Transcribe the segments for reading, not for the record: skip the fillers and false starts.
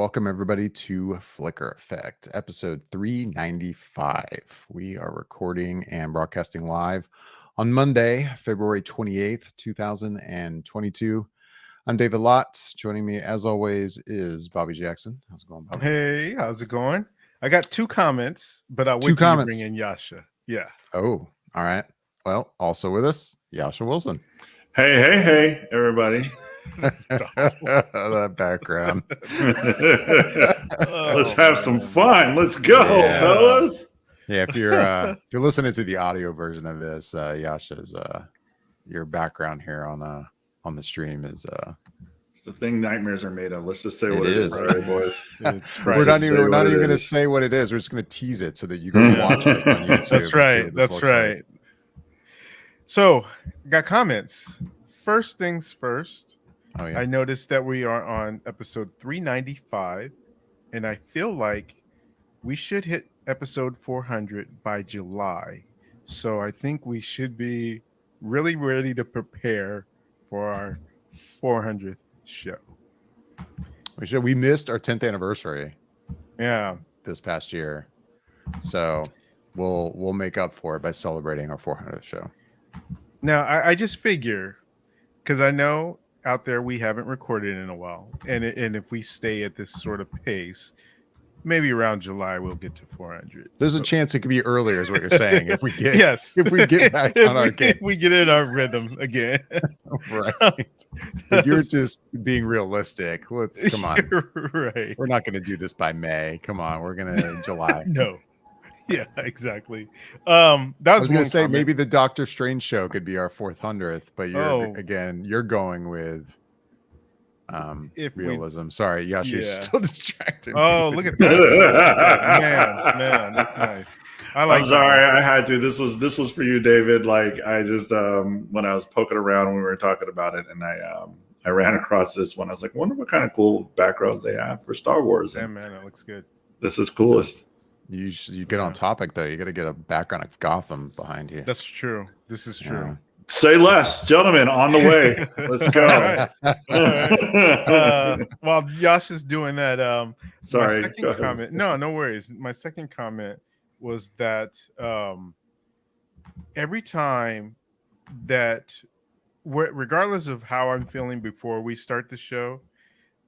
welcome everybody to Flicker Effect, episode 395. We are recording and broadcasting live on Monday, February 28th, 2022. I'm David Lott. Joining me, as always, is Bobby Jackson. How's it going, Bobby? Hey, how's it going? I got two comments, but I'll Two wait till you comments. bring in Yasha. Yeah. Oh, all right. Well, also with us, Yasha Wilson. Hey, everybody. That background. Let's have some fun. Let's go, fellas. Yeah, if you're listening to the audio version of this, Yasha's your background here on the stream is It's the thing nightmares are made of. Let's just say It what it is. is, all right, boys. we're not even going to say what it is. We're just going to tease it so that you can watch this on YouTube. That's right. That's right. Like. So, got comments. First things first. Oh, yeah. I noticed that we are on episode 395, and I feel like we should hit episode 400 by July. So I think we should be really ready to prepare for our 400th show. We missed our 10th anniversary. Yeah, this past year, so we'll make up for it by celebrating our 400th show. Now I just figure, because I know out there we haven't recorded in a while, and if we stay at this sort of pace, maybe around July we'll get to 400. There's a chance it could be earlier, is what you're saying. If we get if we get back on our game, if we get in our rhythm again. Right. But you're just being realistic. Come on. Right. We're not going to do this by May. Come on, we're going to July. No. Yeah, exactly. That was I was going to say comment. maybe the Doctor Strange show could be our 400th, but you're going with realism. Sorry, Yasha's still distracted. Oh, look at that. man, that's nice. I'm sorry, I had to. This was for you, David. Like, I just when I was poking around when we were talking about it, and I ran across this one. I was like, wonder what kind of cool backgrounds they have for Star Wars. Yeah, man, that looks good. This is coolest. You get on topic though. You got to get a background of Gotham behind you. That's true. This is true. Yeah. Say less, gentlemen. On the way. Let's go. All right. While Yash is doing that, sorry. My second comment. No worries. My second comment was that every time that, regardless of how I'm feeling before we start the show,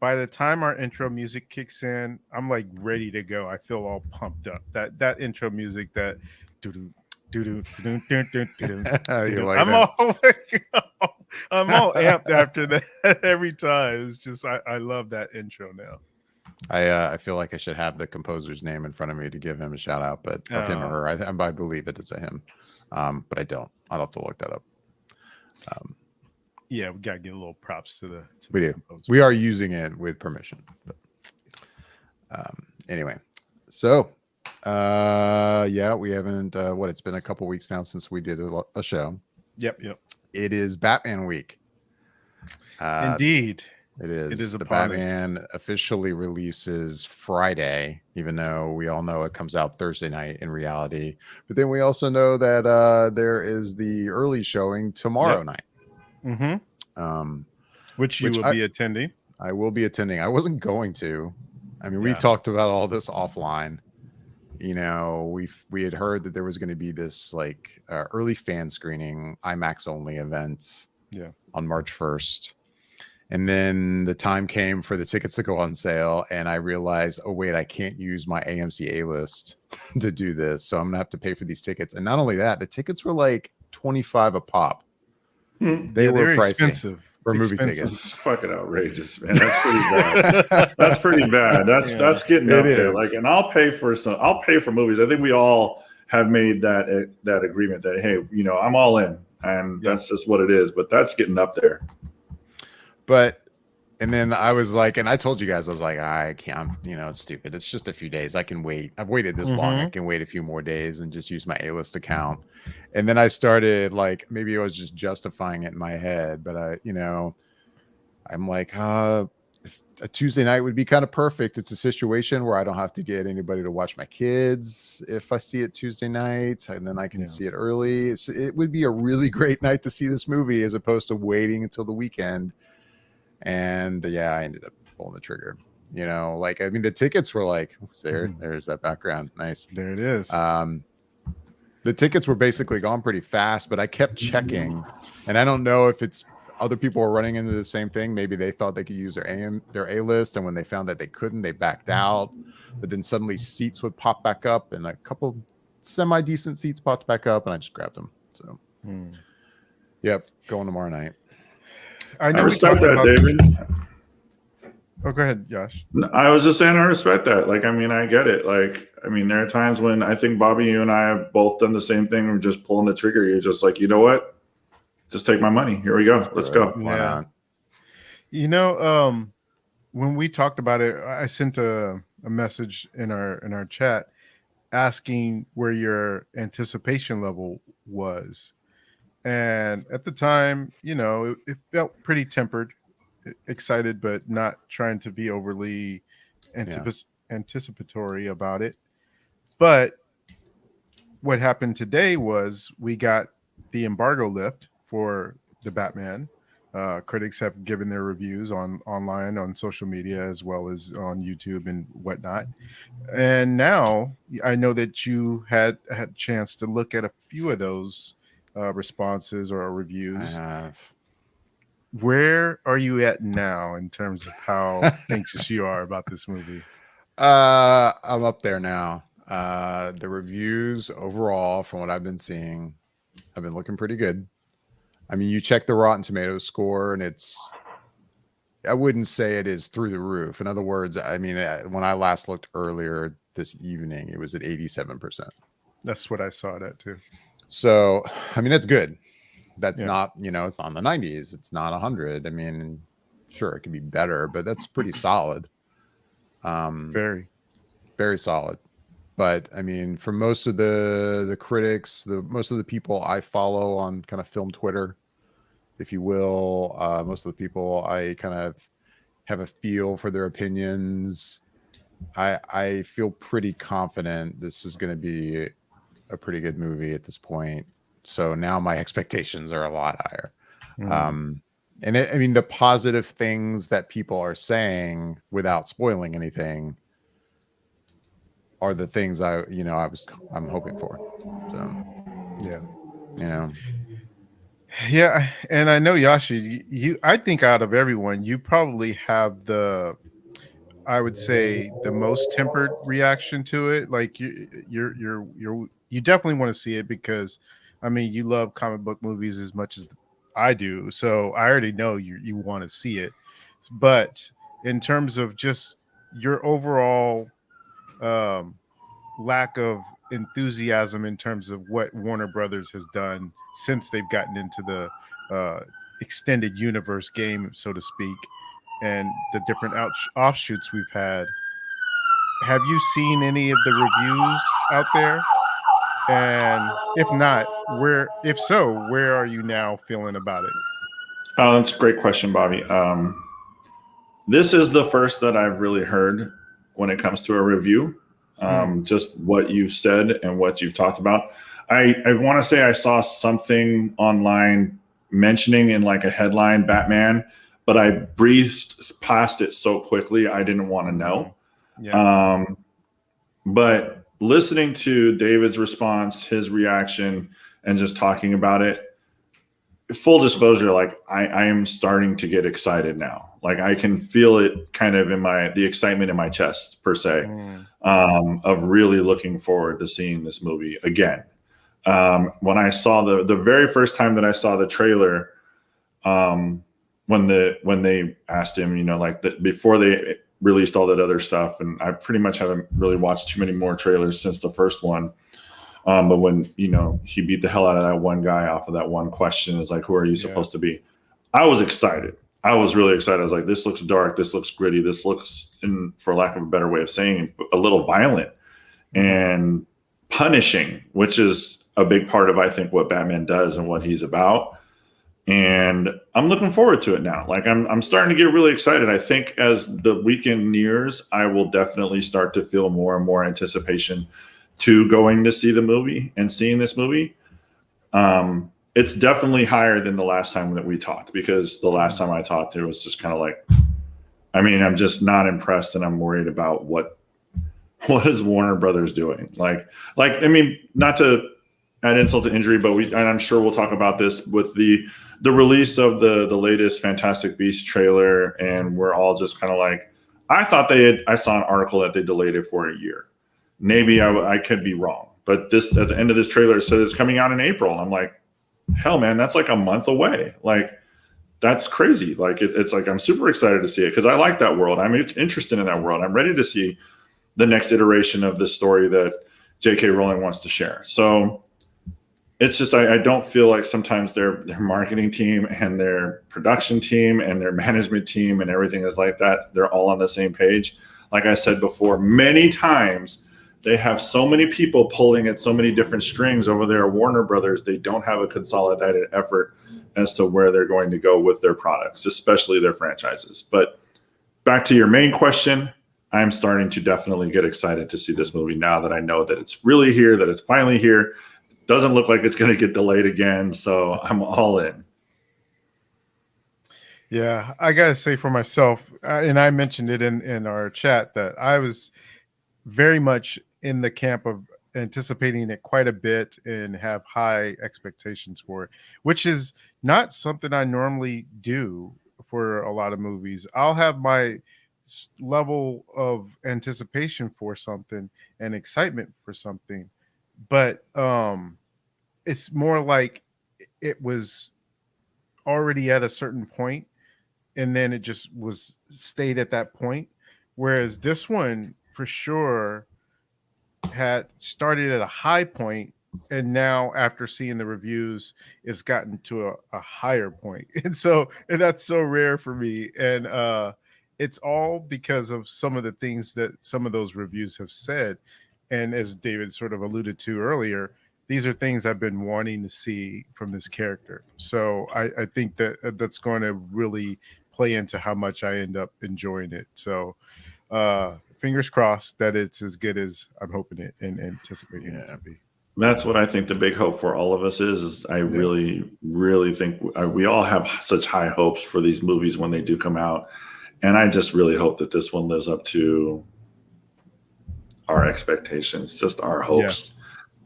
by the time our intro music kicks in, I'm like ready to go. I feel all pumped up. That intro music, that I'm all amped after that every time. It's just I love that intro now. I feel like I should have the composer's name in front of me to give him a shout out, but him or her, I believe it is a him, but I don't. I'll have to look that up. Yeah, we gotta give a little props to the. We do. We are using it with permission. But anyway, so we haven't. It's been a couple weeks now since we did a show. Yep. It is Batman week. Indeed, it is. It is. The Batman officially releases Friday, even though we all know it comes out Thursday night in reality. But then we also know that there is the early showing tomorrow night. Mm-hmm. Which you will be attending. I will be attending. I wasn't going to. I mean, we talked about all this offline. You know, we had heard that there was going to be this like early fan screening, IMAX only event on March 1st. And then the time came for the tickets to go on sale. And I realized, oh, wait, I can't use my AMC A-list to do this. So I'm going to have to pay for these tickets. And not only that, the tickets were like $25 a pop. They were pricey expensive for movie tickets. It's fucking outrageous, man. That's pretty bad. That's pretty bad. That's getting up there. Like, and I'll pay for movies. I think we all have made that agreement that, hey, you know, I'm all in, and that's just what it is. But that's getting up there. And then I was like, and I told you guys, I was like, I can't, you know, it's stupid. It's just a few days. I can wait. I've waited this long. I can wait a few more days and just use my A-list account. And then I started like, maybe I was just justifying it in my head, but I'm like, if a Tuesday night would be kind of perfect. It's a situation where I don't have to get anybody to watch my kids if I see it Tuesday night, and then I can see it early. It would be a really great night to see this movie as opposed to waiting until the weekend. And I ended up pulling the trigger. You know, like, I mean, the tickets were like, there's that background. Nice. There it is. The tickets were basically gone pretty fast, but I kept checking, and I don't know if it's other people were running into the same thing. Maybe they thought they could use their A list, and when they found that they couldn't, they backed out. But then suddenly seats would pop back up, and a couple semi decent seats popped back up, and I just grabbed them. So, yep, going tomorrow night. I know I respect that, David. Oh, go ahead, Josh. I was just saying I respect that. Like, I mean, I get it. Like, I mean, there are times when I think Bobby, you and I have both done the same thing. We're just pulling the trigger. You're just like, you know what? Just take my money. Here we go. Let's go. Why not? You know, when we talked about it, I sent a message in our chat asking where your anticipation level was. And at the time, you know, it felt pretty tempered. Excited, but not trying to be overly anticipatory about it. But what happened today was we got the embargo lift for the Batman. Critics have given their reviews online on social media as well as on YouTube and whatnot. And now I know that you had a chance to look at a few of those responses or reviews. I have. Where are you at now in terms of how anxious you are about this movie? I'm up there now. The reviews overall, from what I've been seeing, have been looking pretty good. I mean, you check the Rotten Tomatoes score, and I wouldn't say it is through the roof. In other words, I mean, when I last looked earlier this evening, it was at 87%. That's what I saw it at too. So, I mean, that's good. That's not, you know, it's on the 90s. It's not 100. I mean, sure, it could be better, but that's pretty solid. Very, very solid. But I mean, for most of the critics, most of the people I follow on kind of film Twitter, if you will, most of the people I kind of have a feel for their opinions. I feel pretty confident this is going to be a pretty good movie at this point. So now my expectations are a lot higher. And I mean, the positive things that people are saying without spoiling anything are the things I'm hoping for. So, yeah. And I know, Yashi, I think out of everyone, you probably have I would say the most tempered reaction to it. Like you definitely want to see it because, I mean, you love comic book movies as much as I do. So I already know you want to see it. But in terms of just your overall lack of enthusiasm in terms of what Warner Brothers has done since they've gotten into the extended universe game, so to speak, and the different offshoots we've had, have you seen any of the reviews out there? And if not, where are you now feeling about it? That's a great question, Bobby. This is the first that I've really heard when it comes to a review. Just what you've said and what you've talked about. I want to say I saw something online mentioning in like a headline Batman, but I breezed past it so quickly I didn't want to know. But listening to David's response, his reaction, and just talking about it, full disclosure, like I am starting to get excited now. Like I can feel it kind of in the excitement in my chest per se, of really looking forward to seeing this movie again. When I saw the very first time that I saw the trailer, when they asked him, you know, like before they released all that other stuff, and I pretty much haven't really watched too many more trailers since the first one. But when, you know, he beat the hell out of that one guy off of that one question, is like, who are you supposed to be? I was excited. I was really excited. I was like, this looks dark. This looks gritty. This looks, for lack of a better way of saying it, a little violent and punishing, which is a big part of, I think, what Batman does and what he's about. And I'm looking forward to it now. Like I'm starting to get really excited. I think as the weekend nears, I will definitely start to feel more and more anticipation to going to see the movie and seeing this movie. It's definitely higher than the last time that we talked, because the last time I talked, it was just kind of like, I mean, I'm just not impressed, and I'm worried about what is Warner Brothers doing. I mean, not to add insult to injury, but and I'm sure we'll talk about this with the release of the latest Fantastic Beasts trailer, and we're all just kind of like, I thought I saw an article that they delayed it for a year. Maybe I could be wrong, but this at the end of this trailer it said it's coming out in April, and I'm like, hell, man, that's like a month away. Like, that's crazy. Like, it's like I'm super excited to see it because I like that world. I'm interested in that world. I'm ready to see the next iteration of this story that J.K. Rowling wants to share. So it's just I don't feel like sometimes their marketing team and their production team and their management team and everything is like that. They're all on the same page. Like I said before, many times they have so many people pulling at so many different strings over there at Warner Brothers. They don't have a consolidated effort as to where they're going to go with their products, especially their franchises. But back to your main question, I'm starting to definitely get excited to see this movie now that I know that it's really here, that it's finally here. Doesn't look like it's going to get delayed again, so I'm all in. Yeah, I gotta say for myself, and I mentioned it in our chat, that I was very much in the camp of anticipating it quite a bit and have high expectations for it, which is not something I normally do for a lot of movies. I'll have my level of anticipation for something and excitement for something, but it's more like it was already at a certain point and then it just was stayed at that point, whereas this one for sure had started at a high point, and now after seeing the reviews it's gotten to a higher point. And that's so rare for me, and it's all because of some of the things that some of those reviews have said. And as David sort of alluded to earlier, these are things I've been wanting to see from this character. So I think that that's going to really play into how much I end up enjoying it. So fingers crossed that it's as good as I'm hoping it and anticipating it to be. That's what I think the big hope for all of us is I really, really think we all have such high hopes for these movies when they do come out. And I just really hope that this one lives up to our expectations, just our hopes.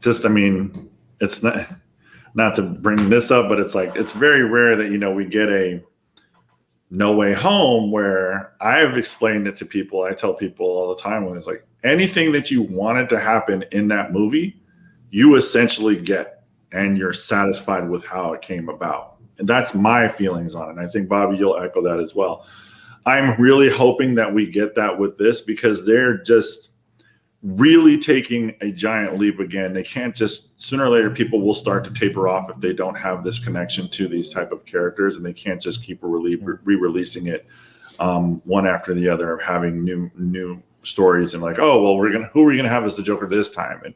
Just, I mean, it's not to bring this up, but it's like, it's very rare that, we get a No Way Home where I've explained it to people. I tell people all the time when it's like anything that you wanted to happen in that movie, you essentially get, and you're satisfied with how it came about. And that's my feelings on it. And I think, Bobby, you'll echo that as well. I'm really hoping that we get that with this because they're just really taking a giant leap again. They can't just, sooner or later, people will start to taper off if they don't have this connection to these type of characters, and they can't just keep re-releasing it one after the other, of having new stories and like, oh, well, who are we gonna have as the Joker this time? And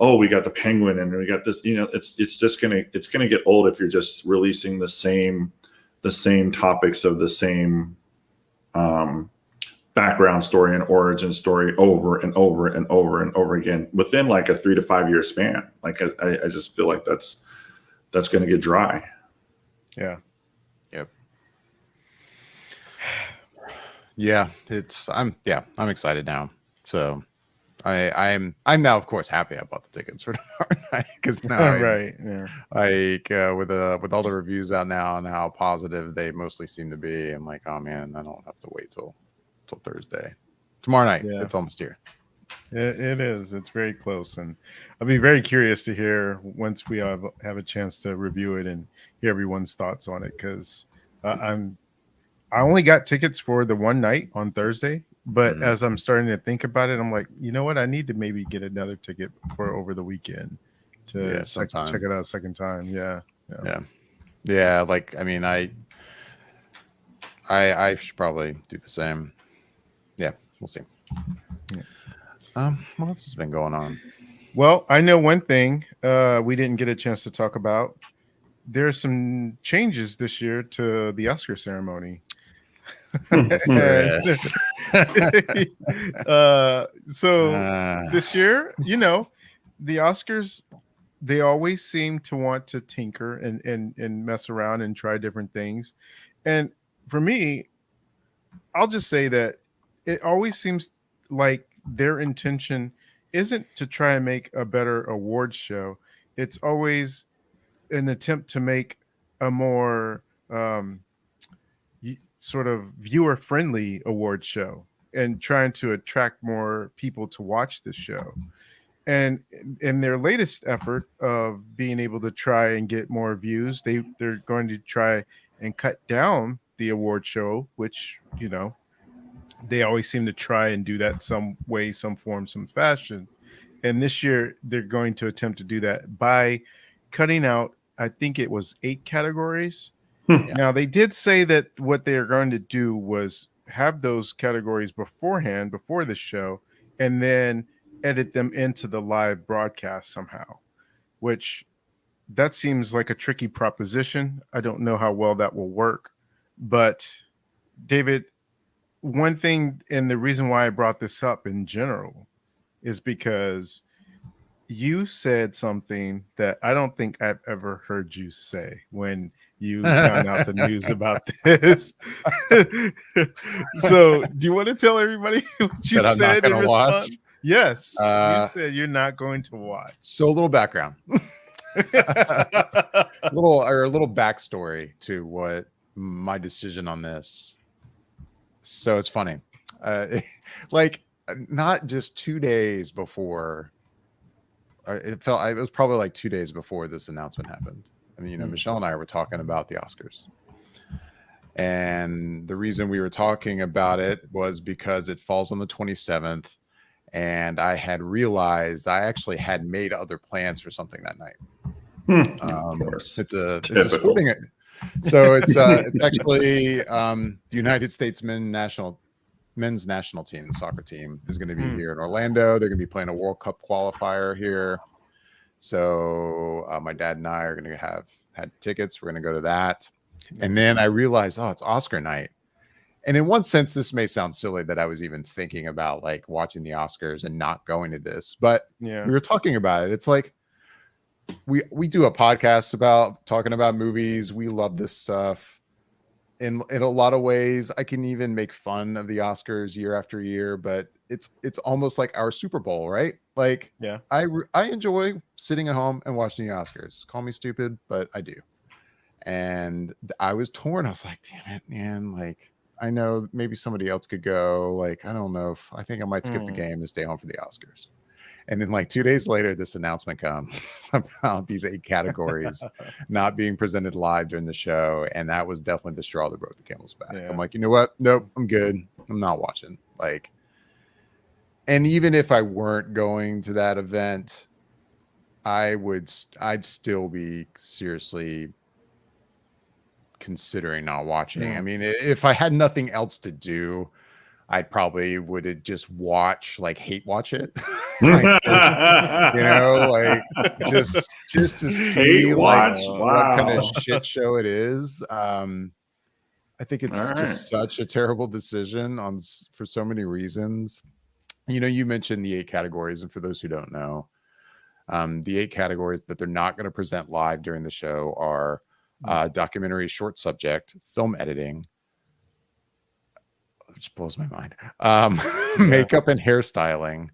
oh, we got the Penguin, and we got this. It's gonna get old if you're just releasing the same topics of the same background story and origin story over and over and over and over again within like a 3 to 5 year span. Like I just feel like that's going to get dry. Yeah. Yep. Yeah, I'm excited now. So I'm now, of course, happy I bought the tickets for tomorrow night because now right, yeah. With all the reviews out now and how positive they mostly seem to be, I'm like, oh man, I don't have to wait till Thursday. Tomorrow night, it's almost here. It is. It's very close, and I'll be very curious to hear once we have a chance to review it and hear everyone's thoughts on it. Because I only got tickets for the one night on Thursday, but as I'm starting to think about it, I'm like, you know what? I need to maybe get another ticket for over the weekend to check it out a second time. Yeah. Like, I mean, I should probably do the same. Yeah, we'll see. Yeah. What else has been going on? Well, I know one thing we didn't get a chance to talk about. There's some changes this year to the Oscar ceremony. So this year, the Oscars, they always seem to want to tinker and mess around and try different things. And for me, I'll just say that it always seems like their intention isn't to try and make a better awards show. It's always an attempt to make a more sort of viewer friendly award show and trying to attract more people to watch this show. And in their latest effort of being able to try and get more views, they're going to try and cut down the award show, which, you know, they always seem to try and do that some way, some form, some fashion. And this year they're going to attempt to do that by cutting out, I think it was 8 categories. Yeah. Now they did say that what they're going to do was have those categories beforehand, before the show, and then edit them into the live broadcast somehow, which that seems like a tricky proposition. I don't know how well that will work. But David, one thing, and the reason why I brought this up in general is because you said something that I don't think I've ever heard you say when you found out the news about this. So do you want to tell everybody what you said in response? Yes, you said you're not going to watch. So a little background, a little backstory to what my decision on this. So it's funny, like not just 2 days before. It was probably like 2 days before this announcement happened. I mean, you know, Michelle and I were talking about the Oscars. And the reason we were talking about it was because it falls on the 27th. And I had realized I actually had made other plans for something that night. Of course. It's a sporting. So it's actually the United States men's national team, the soccer team, is going to be here in Orlando. They're going to be playing a World Cup qualifier here. So my dad and I are going to had tickets. We're going to go to that. And then I realized, oh, it's Oscar night. And in one sense, this may sound silly that I was even thinking about like watching the Oscars and not going to this. But we were talking about it. It's like we do a podcast about talking about movies. We love this stuff. In a lot of ways, I can even make fun of the Oscars year after year, but it's almost like our Super Bowl, right? Like, I enjoy sitting at home and watching the Oscars. Call me stupid, but I do. And I was torn. I was like, damn it, man. Like, I know maybe somebody else could go. Like, I don't know if I think I might skip the game and stay home for the Oscars. And then like 2 days later, this announcement comes about these 8 categories not being presented live during the show. And that was definitely the straw that broke the camel's back. I'm like, you know what? Nope, I'm good. I'm not watching. Like, and even if I weren't going to that event, I'd still be seriously considering not watching. I mean, if I had nothing else to do, I probably would just hate watch it. Like, you know, like just to see what kind of shit show it is. I think it's just such a terrible decision for so many reasons. You know, you mentioned the 8 categories, and for those who don't know, the 8 categories that they're not going to present live during the show are documentary, short subject, film editing, which blows my mind, makeup and hairstyling.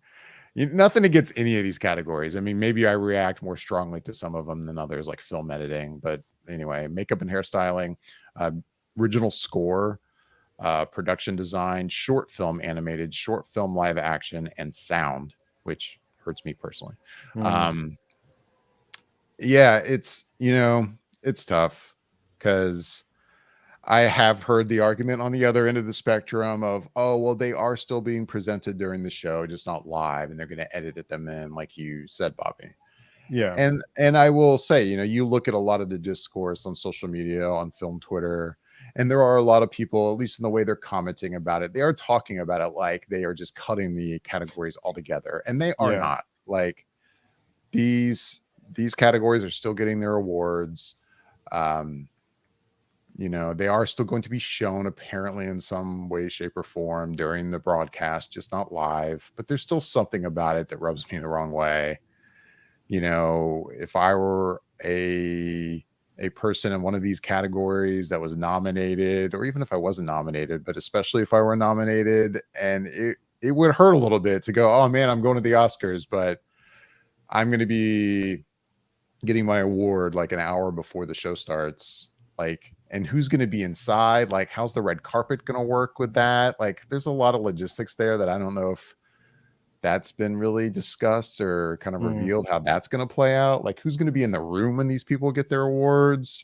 Nothing against any of these categories. I mean, maybe I react more strongly to some of them than others, like film editing. But anyway, makeup and hairstyling, original score, production design, short film animated, short film live action, and sound, which hurts me personally. It's, you know, it's tough because I have heard the argument on the other end of the spectrum of, oh, well, they are still being presented during the show, just not live, and they're going to edit them in, like you said, Bobby. Yeah. And I will say, you know, you look at a lot of the discourse on social media, on film Twitter, and there are a lot of people, at least in the way they're commenting about it, they are talking about it like they are just cutting the categories altogether, and they are not. Like, these categories are still getting their awards. You know, they are still going to be shown apparently in some way, shape, or form during the broadcast, just not live. But there's still something about it that rubs me the wrong way. You know, if I were a a person in one of these categories that was nominated, or even if I wasn't nominated, but especially if I were nominated, and it would hurt a little bit to go, oh man, I'm going to the Oscars, but I'm going to be getting my award like an hour before the show starts. Like, and who's going to be inside? Like, how's the red carpet going to work with that? Like, there's a lot of logistics there that I don't know if that's been really discussed or kind of revealed how that's going to play out. Like, who's going to be in the room when these people get their awards?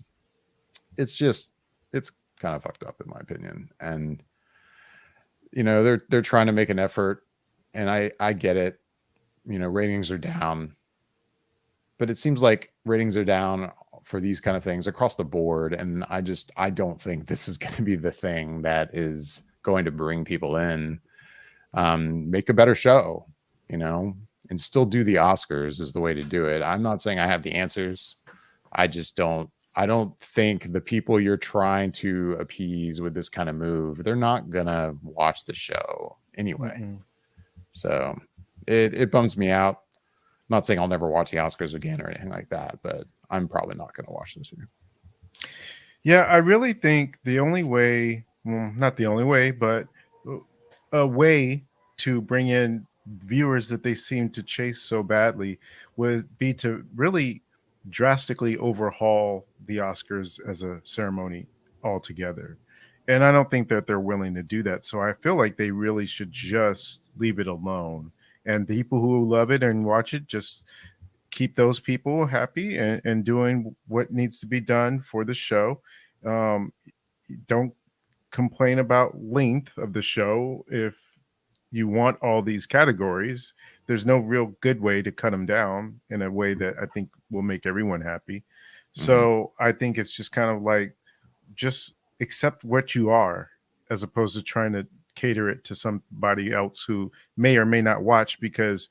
It's kind of fucked up in my opinion. And you know, they're trying to make an effort, and I get it. You know, ratings are down, but it seems like ratings are down for these kind of things across the board. And I don't think this is going to be the thing that is going to bring people in. Make a better show, you know, and still do the Oscars is the way to do it. I'm not saying I have the answers. I don't think the people you're trying to appease with this kind of move, they're not gonna watch the show anyway. So it bums me out. I'm not saying I'll never watch the Oscars again or anything like that, but I'm probably not gonna watch this year. Yeah, I really think the only way, well, not the only way, but a way to bring in viewers that they seem to chase so badly would be to really drastically overhaul the Oscars as a ceremony altogether. And I don't think that they're willing to do that. So I feel like they really should just leave it alone. And the people who love it and watch it, just keep those people happy and doing what needs to be done for the show. Don't complain about length of the show. If you want all these categories, there's no real good way to cut them down in a way that I think will make everyone happy. So I think it's just kind of like, just accept what you are, as opposed to trying to cater it to somebody else who may or may not watch, because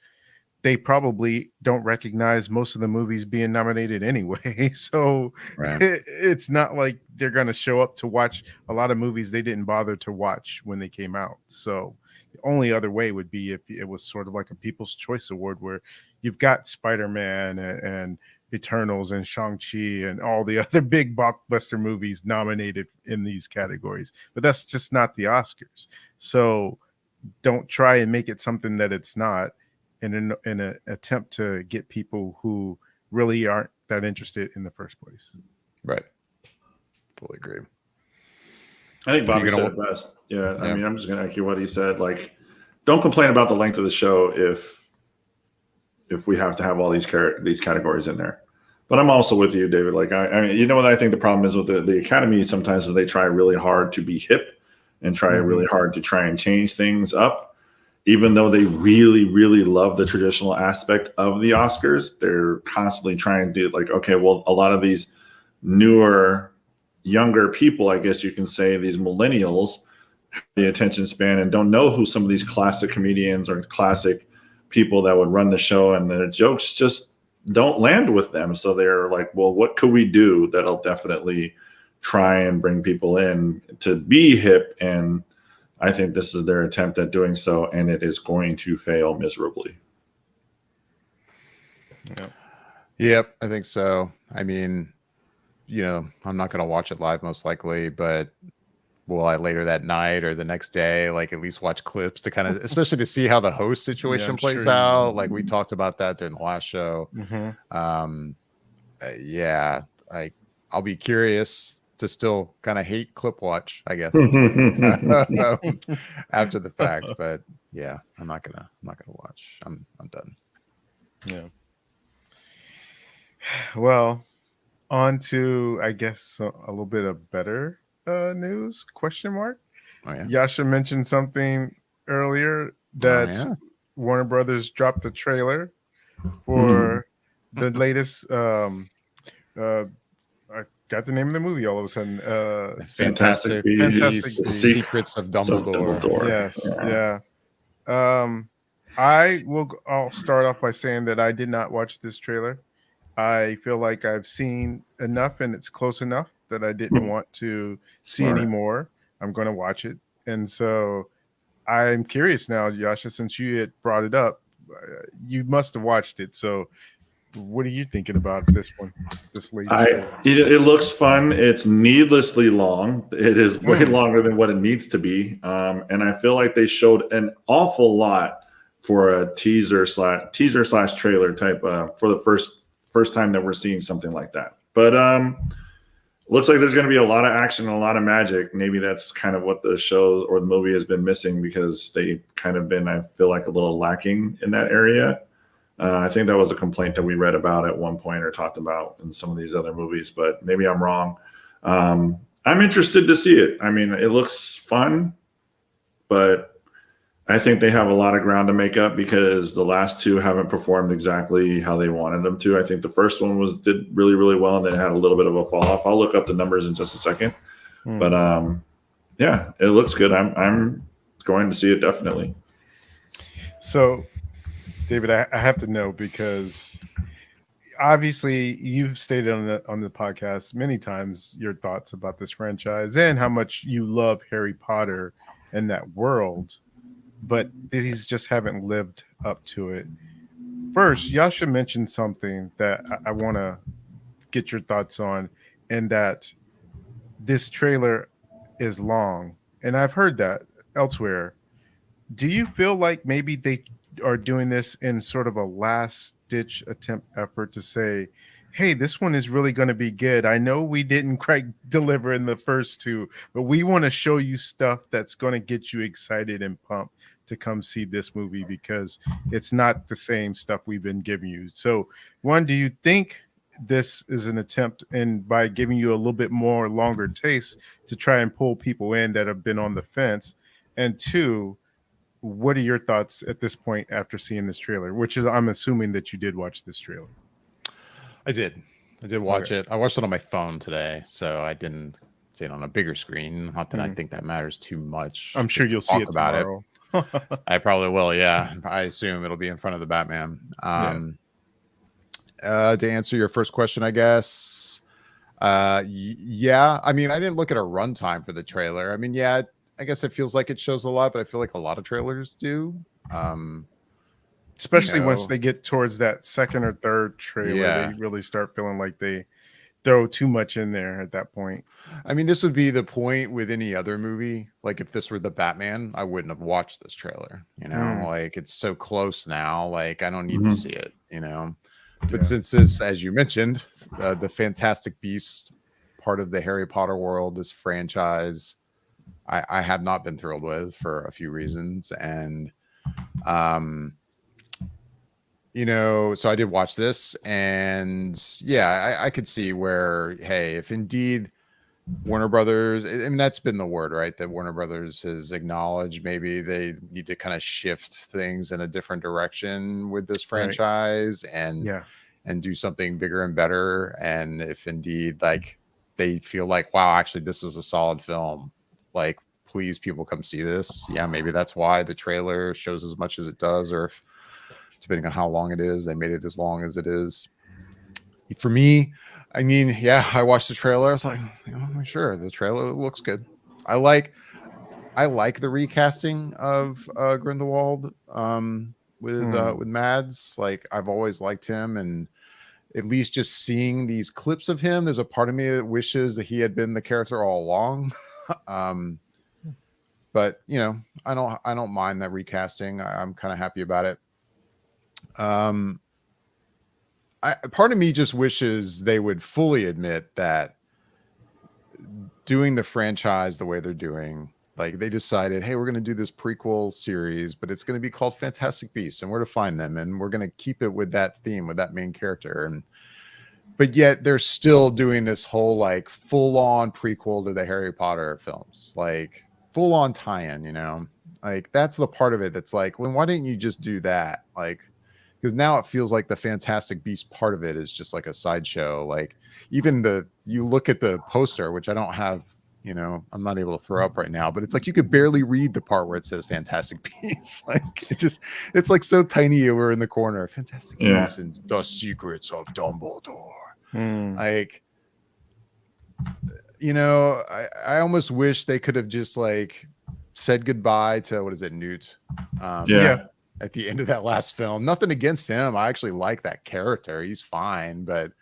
they probably don't recognize most of the movies being nominated anyway. So it's not like they're going to show up to watch a lot of movies they didn't bother to watch when they came out. So the only other way would be if it was sort of like a People's Choice Award, where you've got Spider-Man and Eternals and Shang-Chi and all the other big blockbuster movies nominated in these categories. But that's just not the Oscars. So don't try and make it something that it's not, in an attempt to get people who really aren't that interested in the first place. Right. Fully agree. I think Bobby said it best. Yeah. I mean, I'm just going to echo what he said. Like, don't complain about the length of the show if we have to have all these categories in there. But I'm also with you, David. Like, I mean, you know what I think the problem is with the Academy sometimes is they try really hard to be hip and try really hard to try and change things up. Even though they really, really love the traditional aspect of the Oscars, they're constantly trying to do like, okay, well, a lot of these newer, younger people, I guess you can say, these millennials, have the attention span and don't know who some of these classic comedians or classic people that would run the show, and the jokes just don't land with them. So they're like, well, what could we do that'll definitely try and bring people in to be hip? And I think this is their attempt at doing so, and it is going to fail miserably. Yep, I think so. I mean, you know, I'm not going to watch it live most likely, but will I later that night or the next day, like at least watch clips to kind of, especially to see how the host situation plays out. Like we talked about that during the last show. Yeah, I'll be curious to still kind of hate clip watch, I guess, after the fact. But yeah, I'm not gonna watch. I'm done. Yeah. Well, on to, I guess, a little bit of better news, question mark. Oh, yeah. Yasha mentioned something earlier that Warner Brothers dropped a trailer for the latest got the name of the movie all of a sudden. Fantastic Secrets of Dumbledore. Yes, yeah. I'll start off by saying that I did not watch this trailer. I feel like I've seen enough and it's close enough that I didn't want to see any more. I'm going to watch it. And so I'm curious now, Yasha, since you had brought it up, you must have watched it. So what are you thinking about this one? This latest trailer? It looks fun. It's needlessly long. It is way longer than what it needs to be. And I feel like they showed an awful lot for a teaser slash trailer type for the first time that we're seeing something like that. But looks like there's going to be a lot of action and a lot of magic. Maybe that's kind of what the show or the movie has been missing, because they kind of been, I feel like, a little lacking in that area. I think that was a complaint that we read about at one point or talked about in some of these other movies, but maybe I'm wrong. I'm interested to see it. I mean, it looks fun, but I think they have a lot of ground to make up, because the last two haven't performed exactly how they wanted them to. I think the first one did really, really well, and then had a little bit of a fall off. I'll look up the numbers in just a second, but yeah, it looks good. I'm going to see it definitely. So, David, I have to know, because obviously you've stated on the podcast many times your thoughts about this franchise and how much you love Harry Potter and that world, but these just haven't lived up to it. First, Yasha mentioned something that I want to get your thoughts on, and that this trailer is long, and I've heard that elsewhere. Do you feel like maybe they are doing this in sort of a last ditch effort to say, hey, this one is really going to be good. I know we didn't quite deliver in the first two, but we want to show you stuff that's going to get you excited and pumped to come see this movie, because it's not the same stuff we've been giving you. So, one, do you think this is an attempt, and by giving you a little bit more longer taste, to try and pull people in that have been on the fence? And two, what are your thoughts at this point after seeing this trailer, which is, I'm assuming that you did watch this trailer? I did watch it. I watched it on my phone today, so I didn't see it on a bigger screen. Not that I think that matters too much. I'm sure you'll see it about tomorrow. I probably will. Yeah. I assume it'll be in front of the Batman. To answer your first question, I guess. Yeah. I mean, I didn't look at a runtime for the trailer. I mean, yeah, I guess it feels like it shows a lot, but I feel like a lot of trailers do. Especially once they get towards that second or third trailer, they really start feeling like they throw too much in there at that point. I mean, this would be the point with any other movie. Like, if this were the Batman, I wouldn't have watched this trailer. Like, it's so close now. Like, I don't need to see it. But since this, as you mentioned, the Fantastic Beasts part of the Harry Potter world, this franchise, I have not been thrilled with for a few reasons. And, so I did watch this, and yeah, I could see where, hey, if indeed Warner Brothers, and that's been the word, right? That Warner Brothers has acknowledged maybe they need to kind of shift things in a different direction with this franchise, and do something bigger and better. And if indeed, like, they feel like, wow, actually this is a solid film, like, please, people, come see this. Yeah, maybe that's why the trailer shows as much as it does, or if, depending on how long it is, they made it as long as it is. For me, I mean, yeah, I watched the trailer. I was like, sure, the trailer looks good. I like the recasting of Grindelwald with Mads. Like, I've always liked him, and at least just seeing these clips of him, there's a part of me that wishes that he had been the character all along. But I don't mind that recasting. I'm kind of happy about it. Part of me just wishes they would fully admit that doing the franchise the way they're doing, like, they decided, hey, we're going to do this prequel series, but it's going to be called Fantastic Beasts, and where to find them, and we're going to keep it with that theme, with that main character. But yet they're still doing this whole, like, full-on prequel to the Harry Potter films, like, full-on tie-in, like, that's the part of it that's like, well, why didn't you just do that? Like, because now it feels like the Fantastic Beast part of it is just like a sideshow. Like, even you look at the poster, which I don't have, I'm not able to throw up right now, but it's like you could barely read the part where it says Fantastic Beasts. Like, it's like so tiny over in the corner. Fantastic Beasts and the Secrets of Dumbledore. Like, I almost wish they could have just, like, said goodbye to, what is it, Newt? at the end of that last film. Nothing against him. I actually like that character. He's fine, but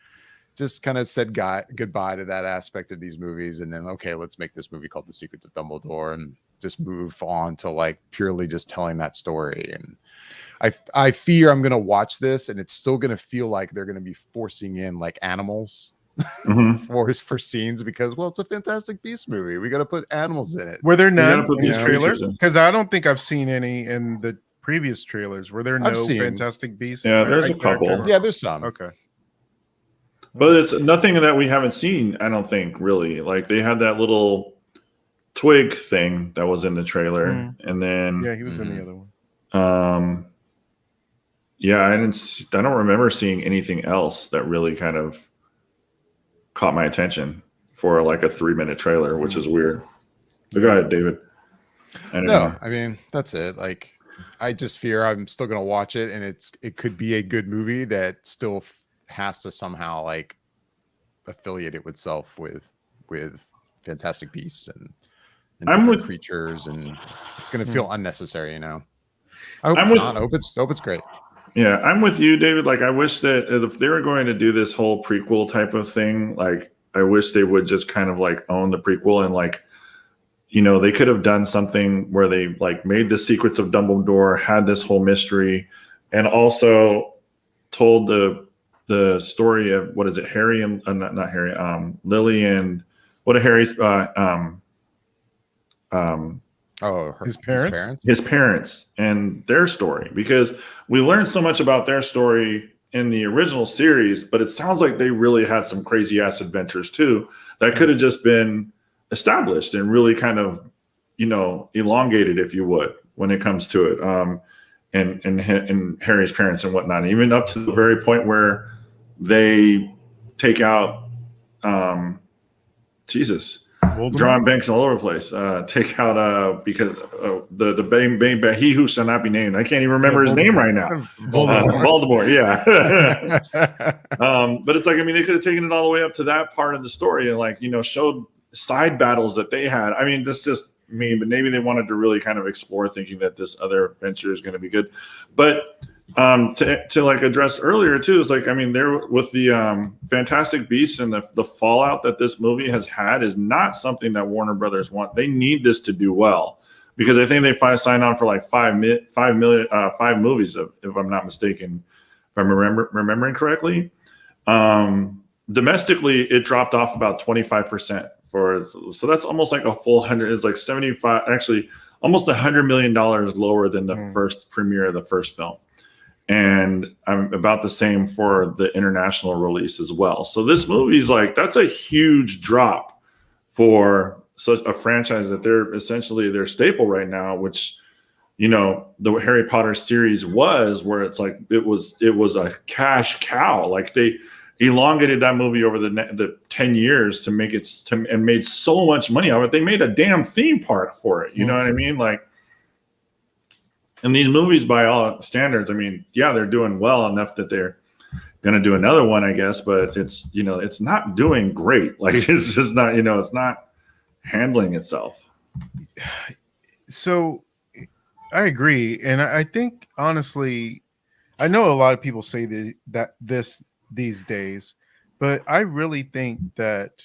just kind of said goodbye to that aspect of these movies. And then, okay, let's make this movie called The Secrets of Dumbledore and just move on to like purely just telling that story. And I fear I'm going to watch this and it's still going to feel like they're going to be forcing in like animals for scenes because, well, it's a Fantastic Beasts movie. We got to put animals in it. Were there none put in these the trailer? creatures in. Because I don't think I've seen any in the previous trailers. Were there no Fantastic Beasts? Yeah, there's a couple. Yeah, there's some. Okay. But it's nothing that we haven't seen, I don't think, really. Like they had that little twig thing that was in the trailer. And then yeah, he was in the other one. Yeah, I don't remember seeing anything else that really kind of caught my attention for like a 3-minute trailer, which is weird. But go ahead, David. No, I mean, that's it. Like, I just fear I'm still going to watch it and it could be a good movie that still has to somehow like affiliate it with itself with Fantastic Beasts and I'm with creatures, and it's going to feel unnecessary, you know. I hope it's not. I hope it's great. Yeah, I'm with you, David. Like, I wish that if they were going to do this whole prequel type of thing, like, I wish they would just kind of like own the prequel and like, you know, they could have done something where they like made the Secrets of Dumbledore, had this whole mystery, and also told the story of what is it, Harry and not Harry, Lily and what are Harry's His parents? His parents and their story, because we learned so much about their story in the original series, but it sounds like they really had some crazy ass adventures too that could have just been established and really kind of, you know, elongated, if you would, when it comes to it. And Harry's parents and whatnot, even up to the very point where they take out Jesus. Drawing banks all over the place. Take out because the bang, he who shall not be named. I can't even remember his name right now. Voldemort, yeah. But it's like, I mean, they could have taken it all the way up to that part of the story and like, you know, showed side battles that they had. I mean, this just me, but maybe they wanted to really kind of explore thinking that this other venture is going to be good. But to like address earlier too, is like, I mean, there with the Fantastic Beasts and the fallout that this movie has had is not something that Warner Brothers want. They need this to do well, because I think they signed on for like 5 movies, if I'm not mistaken, if I'm remembering correctly. Domestically, it dropped off about 25% so that's almost like a full 100. It's like 75, actually almost $100 million lower than the first premiere of the first film. And I'm about the same for the international release as well. So this movie's like, that's a huge drop for such a franchise that they're essentially their staple right now, which, you know, the Harry Potter series was, where it's like, it was a cash cow. Like they elongated that movie over the 10 years to make it and made so much money out of it. They made a damn theme park for it. You know what I mean? Like, and these movies, by all standards, I mean, yeah, they're doing well enough that they're going to do another one, I guess, but it's, you know, it's not doing great. Like, it's just not, you know, it's not handling itself. So I agree. And I think, honestly, I know a lot of people say that these days, but I really think that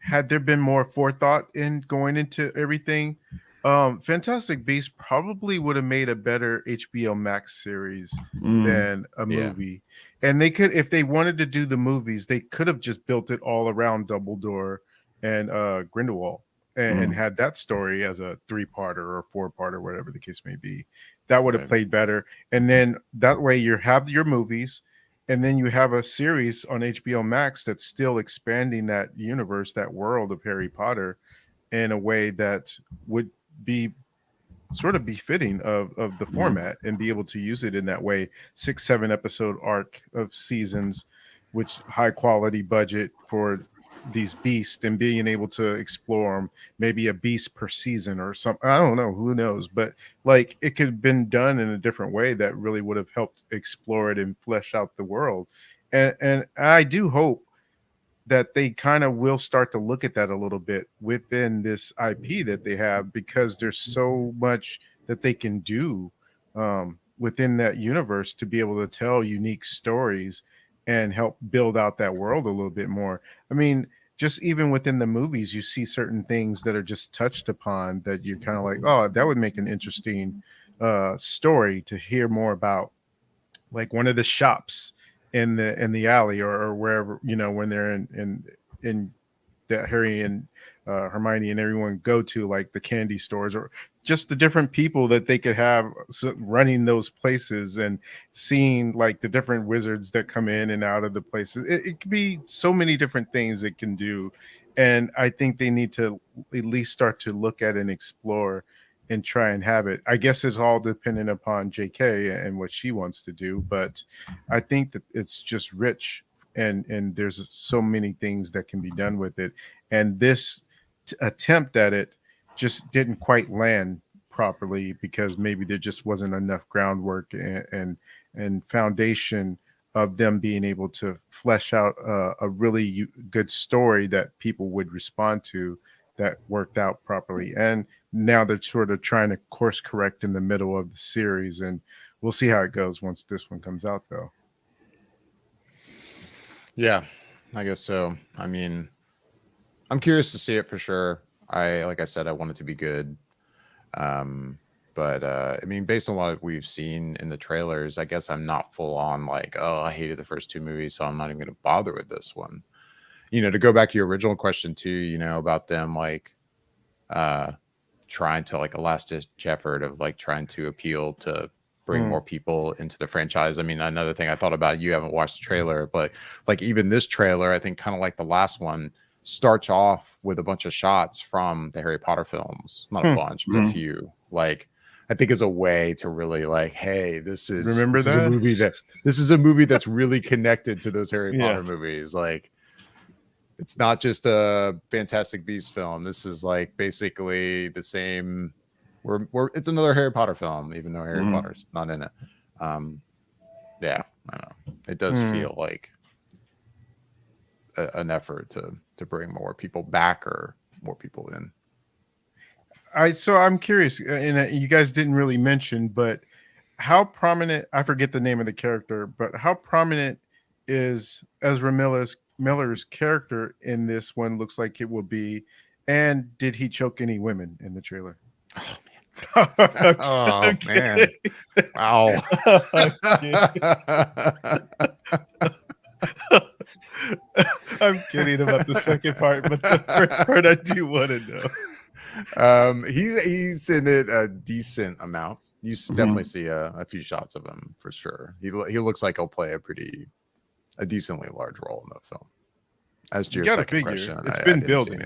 had there been more forethought in going into everything, Fantastic Beasts probably would have made a better HBO Max series than a movie. And they could, if they wanted to do the movies, they could have just built it all around Dumbledore and Grindelwald and had that story as a 3-parter or 4-parter, whatever the case may be. That would have played better. And then that way you have your movies, and then you have a series on HBO Max that's still expanding that universe, that world of Harry Potter, in a way that would be sort of befitting of the format and be able to use it in that way. 6-7 episode arc of seasons, which high quality budget for these beasts, and being able to explore them, maybe a beast per season or something. I don't know, who knows, but like it could have been done in a different way that really would have helped explore it and flesh out the world. And I do hope that they kind of will start to look at that a little bit within this IP that they have, because there's so much that they can do within that universe to be able to tell unique stories and help build out that world a little bit more. I mean, just even within the movies, you see certain things that are just touched upon that you're kind of like, oh, that would make an interesting story to hear more about, like one of the shops in the alley, or wherever, you know, when they're in that Harry and Hermione and everyone go to, like the candy stores, or just the different people that they could have running those places, and seeing like the different wizards that come in and out of the places. It could be so many different things it can do. And I think they need to at least start to look at and explore and try and have it. I guess it's all dependent upon JK and what she wants to do, but I think that it's just rich, and there's so many things that can be done with it. And this attempt at it just didn't quite land properly, because maybe there just wasn't enough groundwork and foundation of them being able to flesh out a really good story that people would respond to, that worked out properly. And now they're sort of trying to course correct in the middle of the series, and we'll see how it goes once this one comes out, though. Yeah, I guess so. I mean, I'm curious to see it for sure. Like I said, I want it to be good. But I mean, based on what we've seen in the trailers, I guess I'm not full on like, oh, I hated the first two movies, so I'm not even going to bother with this one. You know, to go back to your original question too, you know, about them like trying to, like, a last ditch effort of like trying to appeal to bring more people into the franchise. I mean, another thing I thought about, you haven't watched the trailer, but like even this trailer, I think kind of like the last one, starts off with a bunch of shots from the Harry Potter films. Not a bunch, but a few. Like, I think is a way to really like, hey, this is a movie that's really connected to those Harry Potter movies. Like, it's not just a Fantastic Beasts film. This is like basically the same. It's another Harry Potter film, even though Harry Potter's not in it. Yeah, I don't know. It does feel like an effort to bring more people back or more people in. So I'm curious, and you guys didn't really mention, but how prominent, I forget the name of the character, but how prominent is Ezra Miller's character in this one? Looks like it will be. And did he choke any women in the trailer? Oh man. Oh man. Wow. I'm kidding about the second part, but the first part I do want to know. He's in it a decent amount. You definitely see a few shots of him for sure. He looks like he'll play a decently large role in the film. As to your second question, it's been building.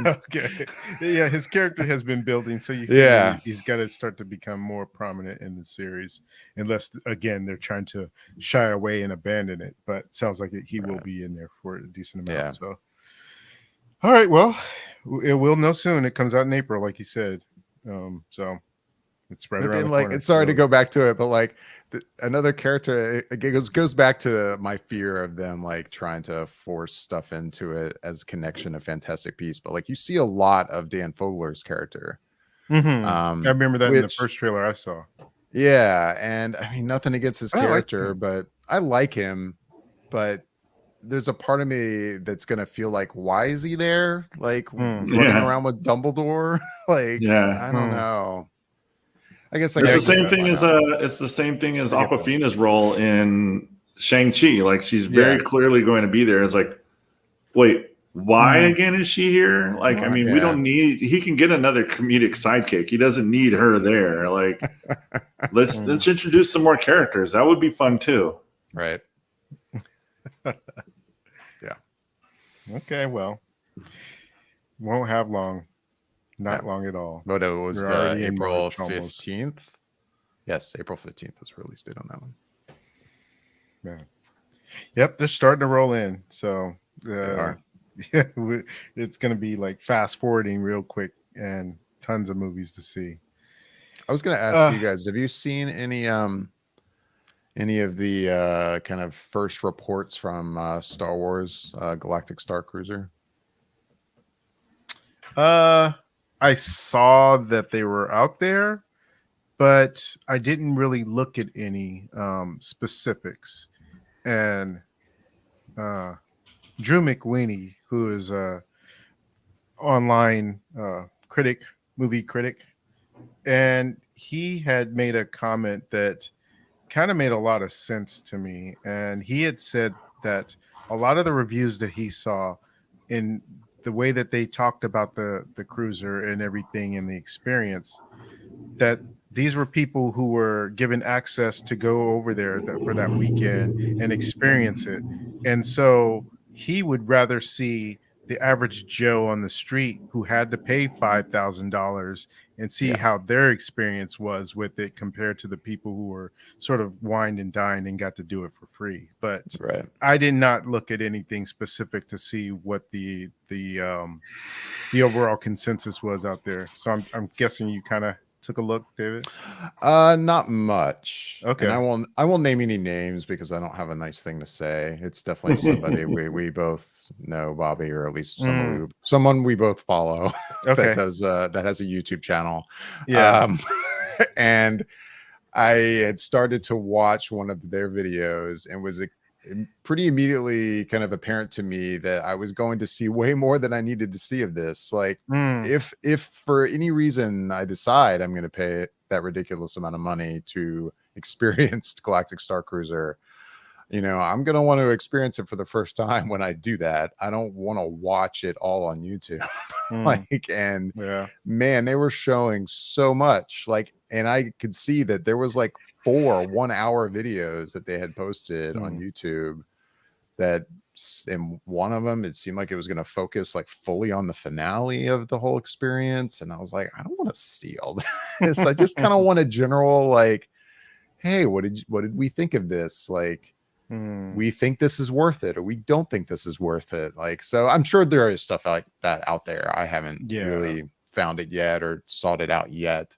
Okay, yeah, his character has been building, so he's got to start to become more prominent in the series, unless again they're trying to shy away and abandon it. But sounds like he will be in there for a decent amount. Yeah. So, all right, well, we'll know soon. It comes out in April, like you said. So it's right around the corner. It's sorry to go back to it, but like another character, it goes back to my fear of them like trying to force stuff into it as connection to Fantastic Beasts. But like you see a lot of Dan Fogler's character. I remember that in the first trailer I saw. Yeah, and I mean nothing against his character, but I like him. But there's a part of me that's gonna feel like, why is he there? Like running around with Dumbledore? Like, I don't know. I guess it's the same thing as Awkwafina's role in Shang-Chi. Like, she's very clearly going to be there. It's like, wait, why again is she here? Like, I mean, we don't need. He can get another comedic sidekick. He doesn't need her there. Like, let's introduce some more characters. That would be fun too. Right. Yeah. Okay. Well, won't have long. Not long at all. But it was the April 15th. Yes, April 15th is release date on that one. Yeah. Yep, they're starting to roll in. So it's going to be like fast forwarding real quick and tons of movies to see. I was going to ask you guys, have you seen any of the kind of first reports from Star Wars Galactic Star Cruiser? I saw that they were out there, but I didn't really look at any specifics. And Drew McWeeny, who is a online movie critic, and he had made a comment that kind of made a lot of sense to me. And he had said that a lot of the reviews that he saw, in the way that they talked about the cruiser and everything and the experience, that these were people who were given access to go over there for that weekend and experience it. And so he would rather see the average Joe on the street who had to pay $5,000 and see how their experience was with it compared to the people who were sort of wined and dined and got to do it for free. But I did not look at anything specific to see what the overall consensus was out there. So I'm guessing you kind of took a look, David? Not much. Okay. And I won't name any names because I don't have a nice thing to say. It's definitely somebody we both know, Bobby, or at least someone we both follow. Okay. that has a YouTube channel. Yeah. And I had started to watch one of their videos and was pretty immediately kind of apparent to me that I was going to see way more than I needed to see of this. Like if for any reason I decide I'm going to pay that ridiculous amount of money to experience Galactic Star Cruiser, I'm going to want to experience it for the first time. When I do that, I don't want to watch it all on YouTube. Man, they were showing so much, and I could see that there was 4 1-hour videos that they had posted on YouTube, that in one of them it seemed like it was going to focus fully on the finale of the whole experience, and I was like, I don't want to see all this. I just kind of want a general hey, what did we think of this? We think this is worth it, or we don't think this is worth it. So I'm sure there is stuff like that out there. I haven't really found it yet or sought it out yet,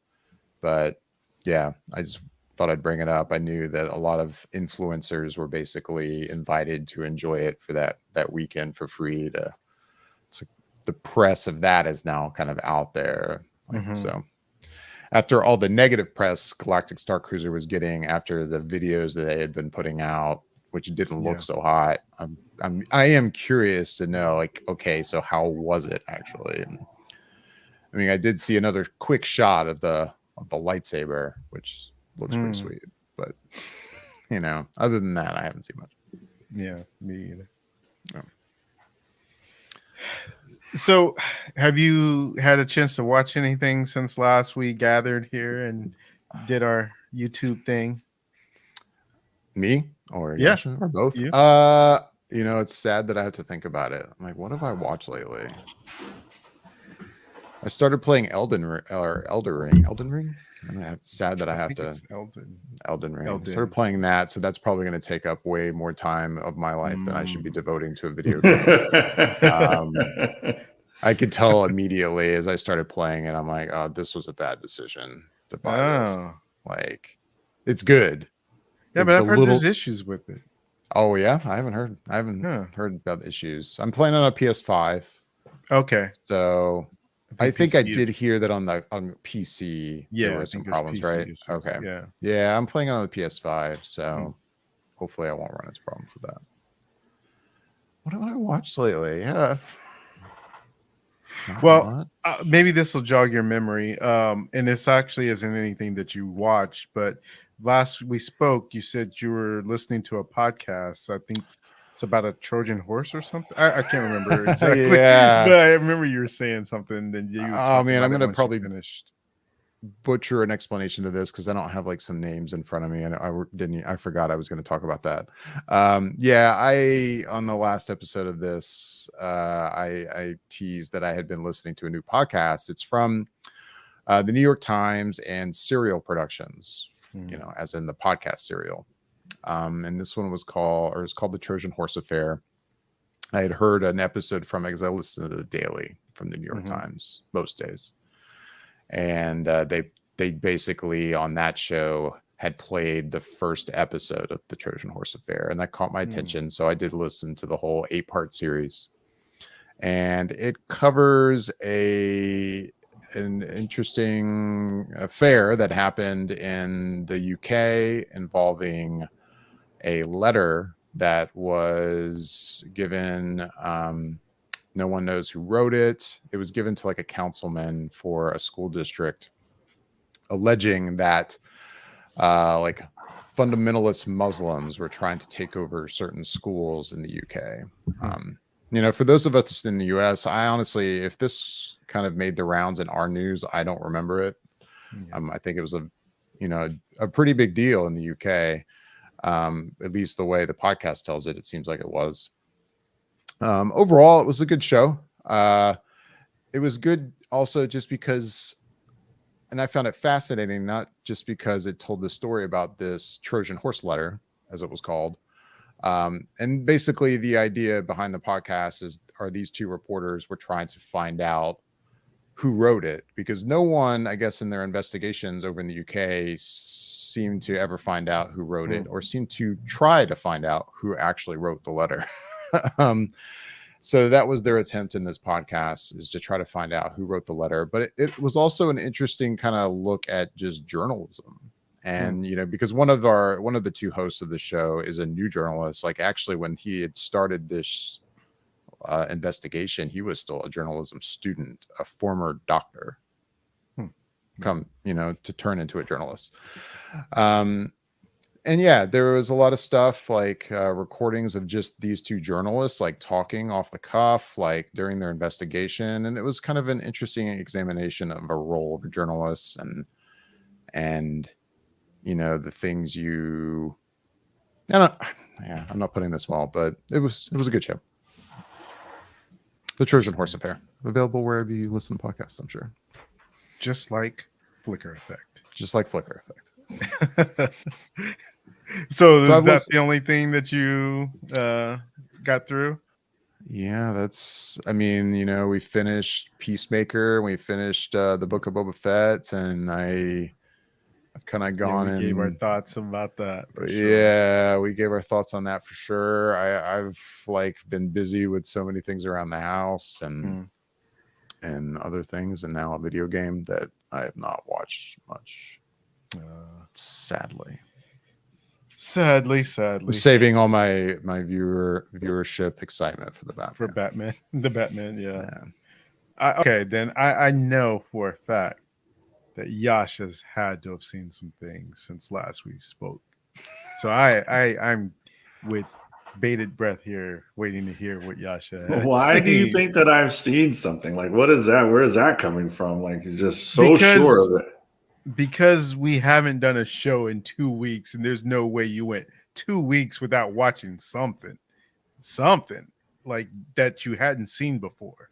but I just thought I'd bring it up. I knew that a lot of influencers were basically invited to enjoy it for that weekend for free. So the press of that is now kind of out there. So after all the negative press Galactic Star Cruiser was getting after the videos that they had been putting out, which didn't look so hot, I am curious to know, okay, so how was it actually? And I mean, I did see another quick shot of the lightsaber, which looks pretty sweet, but other than that, I haven't seen much. Yeah, me either. No. So, have you had a chance to watch anything since last we gathered here and did our YouTube thing? Me or Yasha, or both? You? It's sad that I have to think about it. I'm like, what have I watched lately? I started playing Elden Ring. And it's sad that I have to Elden Ring. I started playing that, so that's probably going to take up way more time of my life than I should be devoting to a video game. I could tell immediately as I started playing it. I'm like, oh, this was a bad decision to buy this. It's good. Yeah, but I've heard there's issues with it. Oh yeah, I haven't heard about the issues. I'm playing on a PS5. Okay, so I think I did hear that on PC there were some problems, right? Issues. Okay. Yeah, I'm playing on the PS5, so hopefully I won't run into problems with that. What have I watched lately? Yeah. Well, maybe this will jog your memory. And this actually isn't anything that you watched, but last we spoke, you said you were listening to a podcast. I think it's about a Trojan horse or something. I can't remember exactly. But I remember you were saying something. Then you. Oh man, I'm gonna probably butcher an explanation to this because I don't have some names in front of me, and I forgot I was going to talk about that. On the last episode of this, I teased that I had been listening to a new podcast. It's from the New York Times and Serial Productions, as in the podcast Serial. And this one was called The Trojan Horse Affair. I had heard an episode from it because I listened to the Daily from the New York Times most days. And they basically on that show had played the first episode of the Trojan Horse Affair, and that caught my attention. So I did listen to the whole 8-part series, and it covers a an interesting affair that happened in the UK involving a letter that was given. No one knows who wrote it. It was given to like a councilman for a school district, alleging that like fundamentalist Muslims were trying to take over certain schools in the UK. For those of us in the US, I honestly, if this kind of made the rounds in our news, I don't remember it. I think it was a pretty big deal in the UK. At least the way the podcast tells it, it seems like it was. Overall, it was a good show. It was good also just because, and I found it fascinating, not just because it told the story about this Trojan horse letter, as it was called. And basically the idea behind the podcast are these two reporters were trying to find out who wrote it, because no one, I guess, in their investigations over in the UK seemed to ever find out who wrote it, or seemed to try to find out who actually wrote the letter. So that was their attempt in this podcast, is to try to find out who wrote the letter. But it was also an interesting kind of look at just journalism. And, because one of the two hosts of the show is a new journalist. Like, actually, when he had started this investigation, he was still a journalism student, a former doctor, to turn into a journalist. And yeah, there was a lot of stuff like recordings of just these two journalists, like talking off the cuff, like during their investigation. And it was kind of an interesting examination of a role of a journalist and the things I'm not putting this well, but it was a good show. The Trojan Horse Affair, available wherever you listen to podcasts, I'm sure. Just like Flickr Effect. So is that the only thing that you got through? Yeah, we finished Peacemaker, we finished the Book of Boba Fett, and I've kind of gone we gave our thoughts about that. Yeah, we gave our thoughts on that for sure. I've been busy with so many things around the house and other things, and now a video game that I have not watched much. Sadly. I'm saving all my viewership excitement for the Batman. For Batman, the Batman, yeah. Then I know for a fact that Yash has had to have seen some things since last we spoke. So I'm with bated breath here, waiting to hear what Yasha has. Why do you think that I've seen something? Like, what is that? Where is that coming from? Like, you're just so sure of it. Because we haven't done a show in 2 weeks, and there's no way you went 2 weeks without watching something like that you hadn't seen before.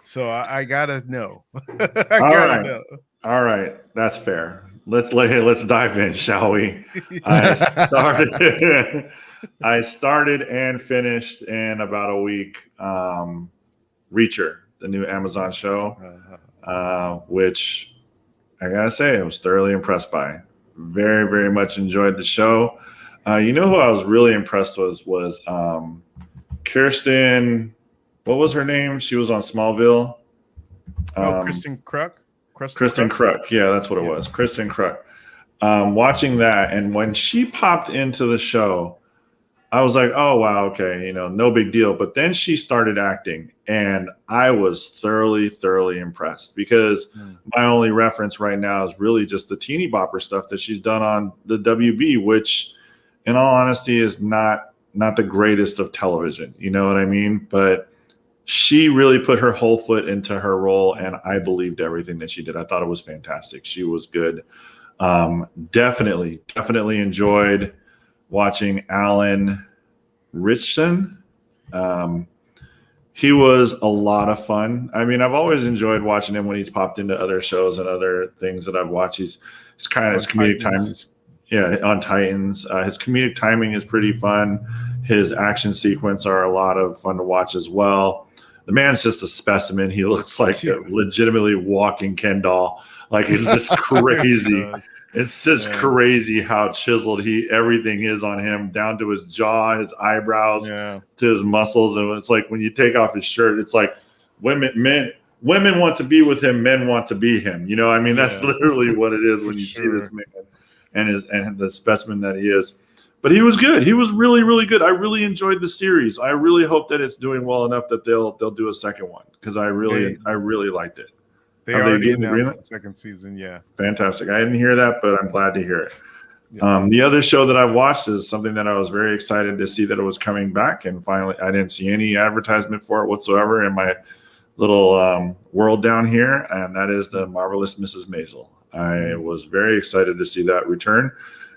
So I gotta know. Know. All right, that's fair. Let's dive in, shall we? I started and finished in about a week. Reacher, the new Amazon show, which I gotta say, I was thoroughly impressed by. Very, very much enjoyed the show. Who I was really impressed was Kirsten. What was her name? She was on Smallville. Kristen Kruk. Kristen Kruk. Yeah, that's what it was. Kristen Kruk. Watching that, and when she popped into the show, I was like, oh, wow, okay, no big deal. But then she started acting, and I was thoroughly, thoroughly impressed, because my only reference right now is really just the teeny bopper stuff that she's done on the WB, which, in all honesty, is not the greatest of television. You know what I mean? But she really put her whole foot into her role, and I believed everything that she did. I thought it was fantastic. She was good. Definitely enjoyed watching Alan Ritchson. He was a lot of fun. I've always enjoyed watching him when he's popped into other shows and other things that I've watched. He's kind of his comedic timing. Yeah, on Titans. His comedic timing is pretty fun. His action sequence are a lot of fun to watch as well. The man's just a specimen. He looks like a legitimately walking Ken doll. Like, he's just crazy. It's just crazy how chiseled everything is on him, down to his jaw, his eyebrows, to his muscles. And it's like when you take off his shirt, it's like women women want to be with him, men want to be him. You know, I mean, that's Yeah. literally what it is when you see Sure. this man and the specimen that he is. But he was good. He was really, really good. I really enjoyed the series. I really hope that it's doing well enough that they'll do a second one, because I really liked it. They Have already given announced agreement? the second season. Yeah. Fantastic. I didn't hear that, but I'm glad to hear it. Yeah. The other show that I watched is something that I was very excited to see that it was coming back, and finally I didn't see any advertisement for it whatsoever in my little world down here, and that is The Marvelous Mrs. Maisel. I was very excited to see that return,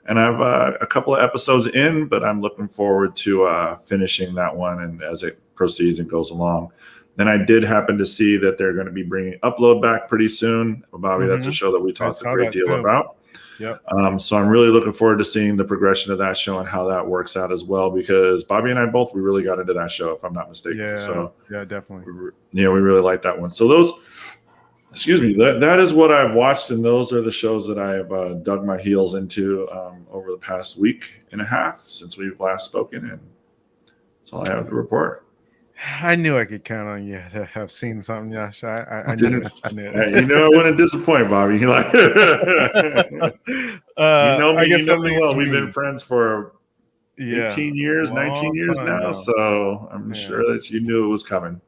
and I've a couple of episodes in, but I'm looking forward to finishing that one and as it proceeds and goes along. Then I did happen to see that they're going to be bringing Upload back pretty soon. Bobby, that's a show that we talked a great deal about. Yep. So I'm really looking forward to seeing the progression of that show and how that works out as well, because Bobby and I both, we really got into that show, if I'm not mistaken. Yeah. So yeah, definitely. we really like that one. So those, excuse me, that is what I've watched, and those are the shows that I have dug my heels into over the past week and a half since we've last spoken, and that's all I have to report. I knew I could count on you to have seen something, Josh. I knew it. I knew it. You know, I wouldn't disappoint, Bobby. Like, you know me, I guess you know me well. We've been friends for 18 years, 19 years now. So I'm sure that you knew it was coming.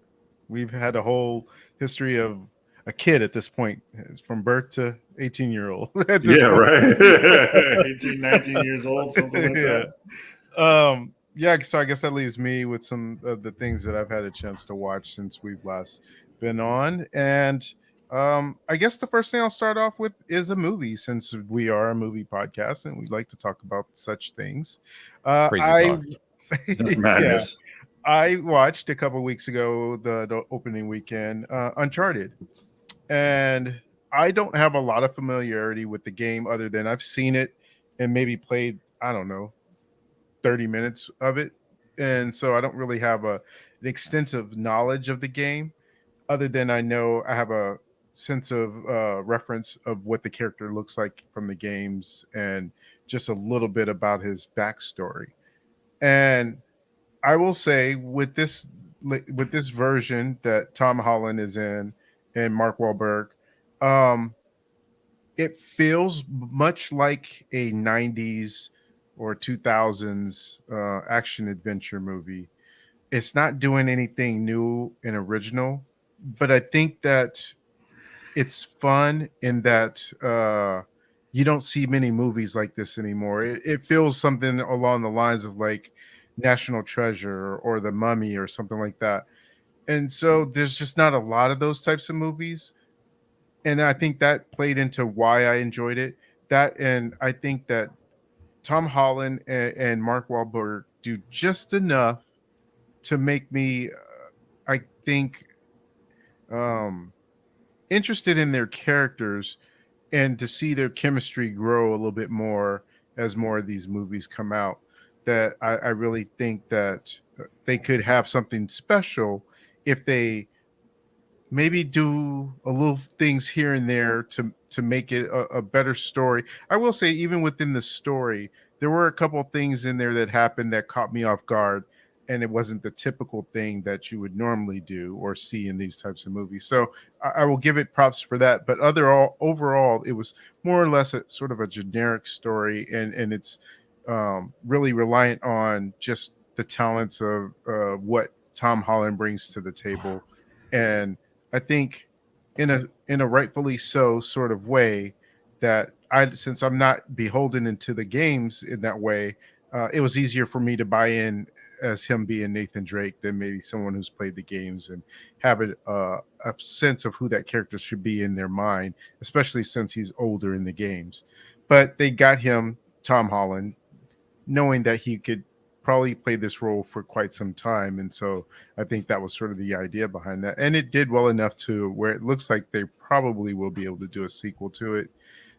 We've had a whole history of a kid at this point, from birth to 18-year-old. Yeah, right. 18, 19 years old, something like that. Yeah, so I guess that leaves me with some of the things that I've had a chance to watch since we've last been on. And I guess the first thing I'll start off with is a movie, since we are a movie podcast and we like to talk about such things. Crazy talk. That's madness. I watched a couple weeks ago, the opening weekend, Uncharted. And I don't have a lot of familiarity with the game other than I've seen it and maybe played, I don't know, 30 minutes of it, and so I don't really have an extensive knowledge of the game, other than I know I have a sense of reference of what the character looks like from the games and just a little bit about his backstory. And I will say, with this version that Tom Holland is in and Mark Wahlberg, it feels much like a 90s or 2000s action adventure movie. It's not doing anything new and original, but I think that it's fun in that you don't see many movies like this anymore. It feels something along the lines of like National Treasure or The Mummy or something like that. And so there's just not a lot of those types of movies. And I think that played into why I enjoyed it. That, and I think that Tom Holland and Mark Wahlberg do just enough to make me, I think, interested in their characters and to see their chemistry grow a little bit more as more of these movies come out. That I really think that they could have something special if they maybe do a little things here and there to make it a better story. I will say, even within the story, there were a couple of things in there that happened that caught me off guard, and it wasn't the typical thing that you would normally do or see in these types of movies. So I will give it props for that. But overall, it was more or less a sort of a generic story, and it's really reliant on just the talents of what Tom Holland brings to the table. And I think in a rightfully so sort of way, that since I'm not beholden into the games in that way, it was easier for me to buy in as him being Nathan Drake than maybe someone who's played the games and have a sense of who that character should be in their mind, especially since he's older in the games. But they got him, Tom Holland, knowing that he could probably play this role for quite some time. And so I think that was sort of the idea behind that. And it did well enough to where it looks like they probably will be able to do a sequel to it.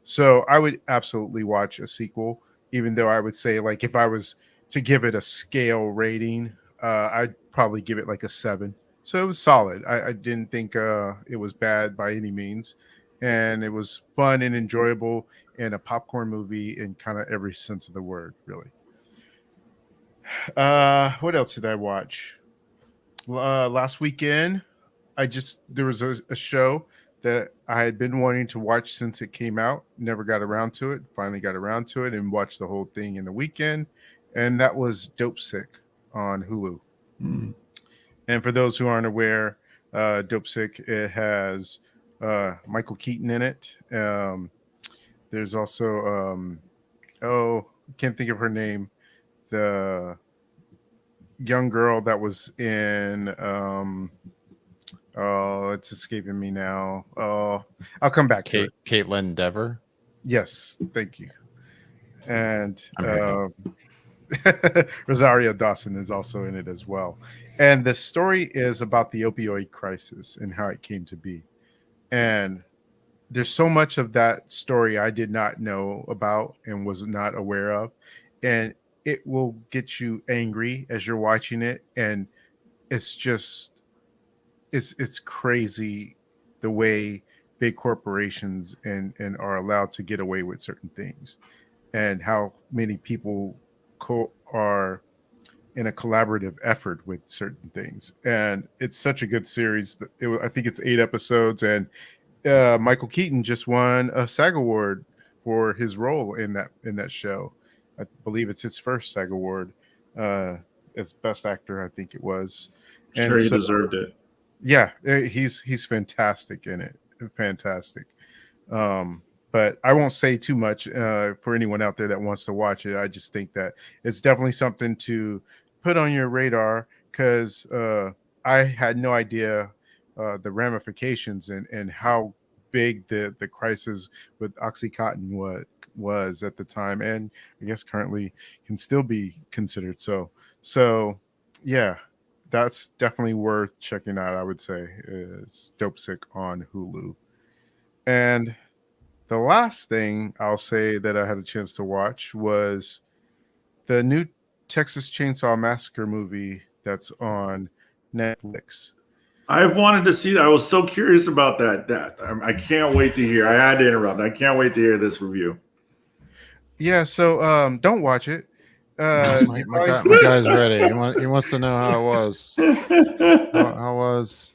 So I would absolutely watch a sequel, even though I would say, like, if I was to give it a scale rating, I'd probably give it like a 7. So it was solid. I didn't think it was bad by any means. And it was fun and enjoyable and a popcorn movie in kind of every sense of the word, really. What else did I watch? Last weekend, there was a show that I had been wanting to watch since it came out, never got around to it, finally got around to it and watched the whole thing in the weekend. And that was Dope Sick on Hulu. Mm. And for those who aren't aware, Dope Sick, it has Michael Keaton in it. There's also, can't think of her name. The young girl that was in, it's escaping me now. I'll come back to it. Caitlin Dever. Yes, thank you. And Rosario Dawson is also in it as well. And the story is about the opioid crisis and how it came to be. And there's so much of that story I did not know about and was not aware of. And it will get you angry as you're watching it. And it's just, it's crazy the way big corporations and are allowed to get away with certain things, and how many people are in a collaborative effort with certain things. And it's such a good series. I think it's 8 episodes, and Michael Keaton just won a SAG award for his role in that show. I believe it's his first SAG award as best actor. I think it was. Sure, he deserved it. Yeah, he's fantastic in it. Fantastic. But I won't say too much for anyone out there that wants to watch it. I just think that it's definitely something to put on your radar, because I had no idea the ramifications and how big the crisis with OxyContin was at the time, and I guess currently can still be considered so. So yeah, that's definitely worth checking out. I would say is Dope Sick on Hulu. And the last thing I'll say that I had a chance to watch was the new Texas Chainsaw Massacre movie that's on Netflix. I've wanted to see that. I was so curious about that. I can't wait to hear. I had to interrupt. I can't wait to hear this review. Yeah, so don't watch it. My guy's ready. He wants to know how it was. How was?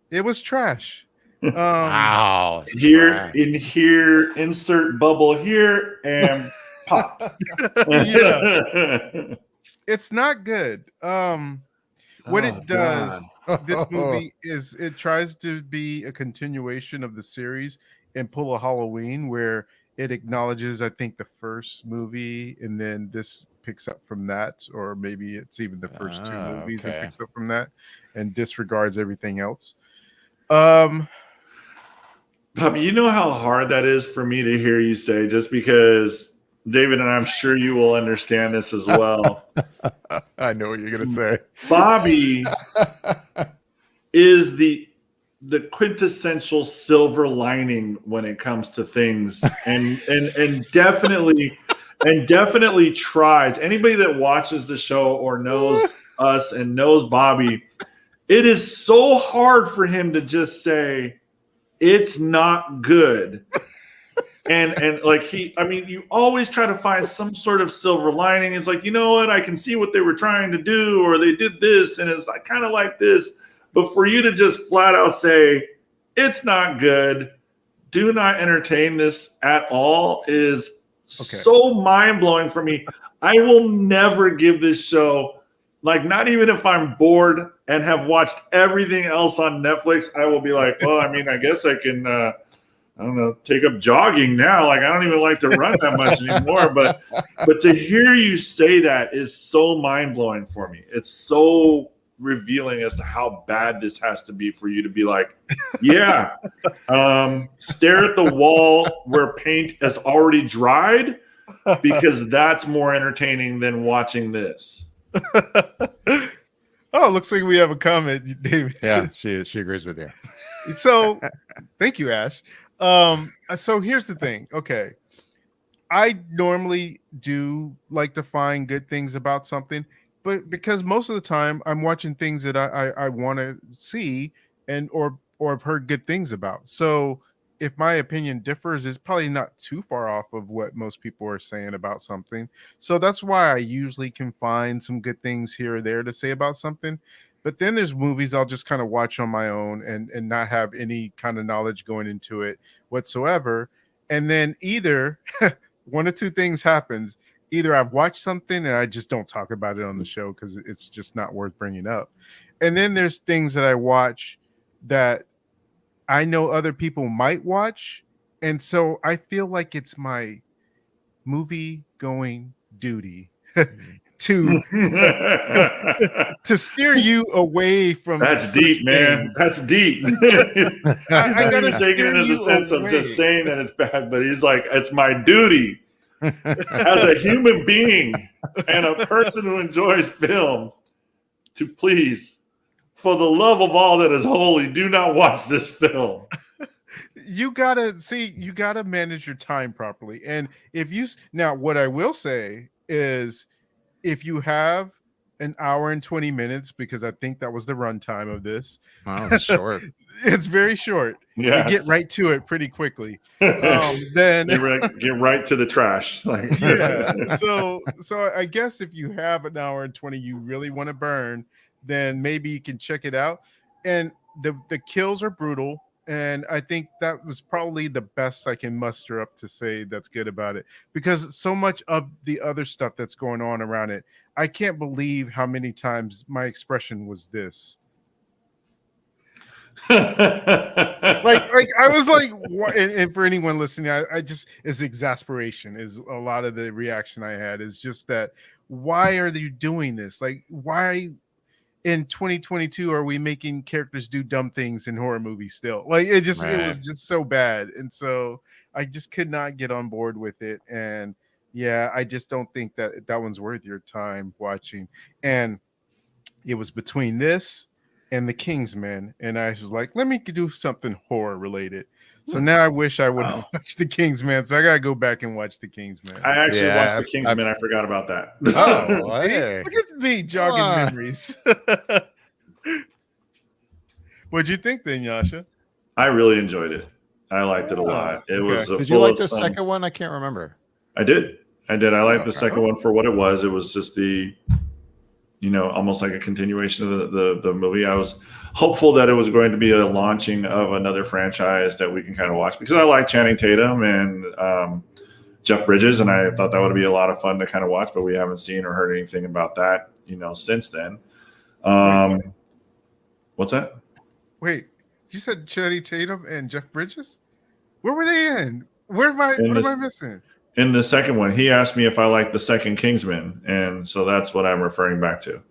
It was trash. Wow. Here, insert bubble here and pop. Yeah. It's not good. What it does, this movie is it tries to be a continuation of the series and pull a Halloween where it acknowledges, I think, the first movie, and then this picks up from that, or maybe it's even the first 2 movies and picks up from that and disregards everything else. Puppy, you know how hard that is for me to hear you say, just because, David, and I'm sure you will understand this as well. I know what you're gonna say. Bobby is the quintessential silver lining when it comes to things, and definitely tries. Anybody that watches the show or knows us and knows Bobby, it is so hard for him to just say it's not good. And like you always try to find some sort of silver lining. It's like, you know what, I can see what they were trying to do, or they did this, and it's like kind of like this. But for you to just flat out say it's not good, do not entertain this at all, is so mind blowing for me. I will never give this show, like, not even if I'm bored and have watched everything else on Netflix, I will be like, well, I mean, I guess I can, I don't know, take up jogging now. Like, I don't even like to run that much anymore. But to hear you say that is so mind blowing for me. It's so revealing as to how bad this has to be for you to be like, yeah, stare at the wall where paint has already dried, because that's more entertaining than watching this. Oh, looks like we have a comment, David. Yeah, she agrees with you. So thank you, Ash. So here's the thing. Okay, I normally do like to find good things about something, but because most of the time I'm watching things that I want to see and or have heard good things about. So if my opinion differs, it's probably not too far off of what most people are saying about something. So that's why I usually can find some good things here or there to say about something. But then there's movies I'll just kind of watch on my own and not have any kind of knowledge going into it whatsoever. And then either one of two things happens. Either I've watched something and I just don't talk about it on the show because it's just not worth bringing up. And then there's things that I watch that I know other people might watch. And so I feel like it's my movie going duty to steer you away from. That's deep, man. That's deep. I gotta taking it in the sense of just saying that it's bad, but he's like, it's my duty as a human being and a person who enjoys film to please, for the love of all that is holy, do not watch this film. You gotta manage your time properly. And now what I will say is, if you have an hour and 20 minutes, because I think that was the runtime of this. Wow, it's short. It's very short. Yeah, get right to it pretty quickly. Then get right to the trash. Yeah. So I guess if you have an hour and 20 you really want to burn, then maybe you can check it out. And the kills are brutal. And I think that was probably the best I can muster up to say that's good about it, because so much of the other stuff that's going on around it, I can't believe how many times my expression was this. like I was like, what? And for anyone listening, I just, it's exasperation is a lot of the reaction I had, is just that, why are you doing this? Like, why in 2022 are we making characters do dumb things in horror movies still? Like, it was just so bad. And so I just could not get on board with it. And yeah, I just don't think that one's worth your time watching. And it was between this and The Kingsman, and I was like, let me do something horror related. So now I wish I would have watched The Kingsman. So I gotta go back and watch The Kingsman. I actually watched The Kingsman. I forgot about that. Oh, hey. Look at me jogging memories. What'd you think then, Yasha? I really enjoyed it. I liked it a lot. It was. Did you like the second one? I can't remember. I did. I liked the second one for what it was. It was just almost like a continuation of the movie. I was hopeful that it was going to be a launching of another franchise that we can kind of watch, because I like Channing Tatum and Jeff Bridges, and I thought that would be a lot of fun to kind of watch, but we haven't seen or heard anything about that, since then. What's that? Wait, you said Channing Tatum and Jeff Bridges? Where were they in? What am I missing? In the second one, he asked me if I liked the second Kingsman, and so that's what I'm referring back to.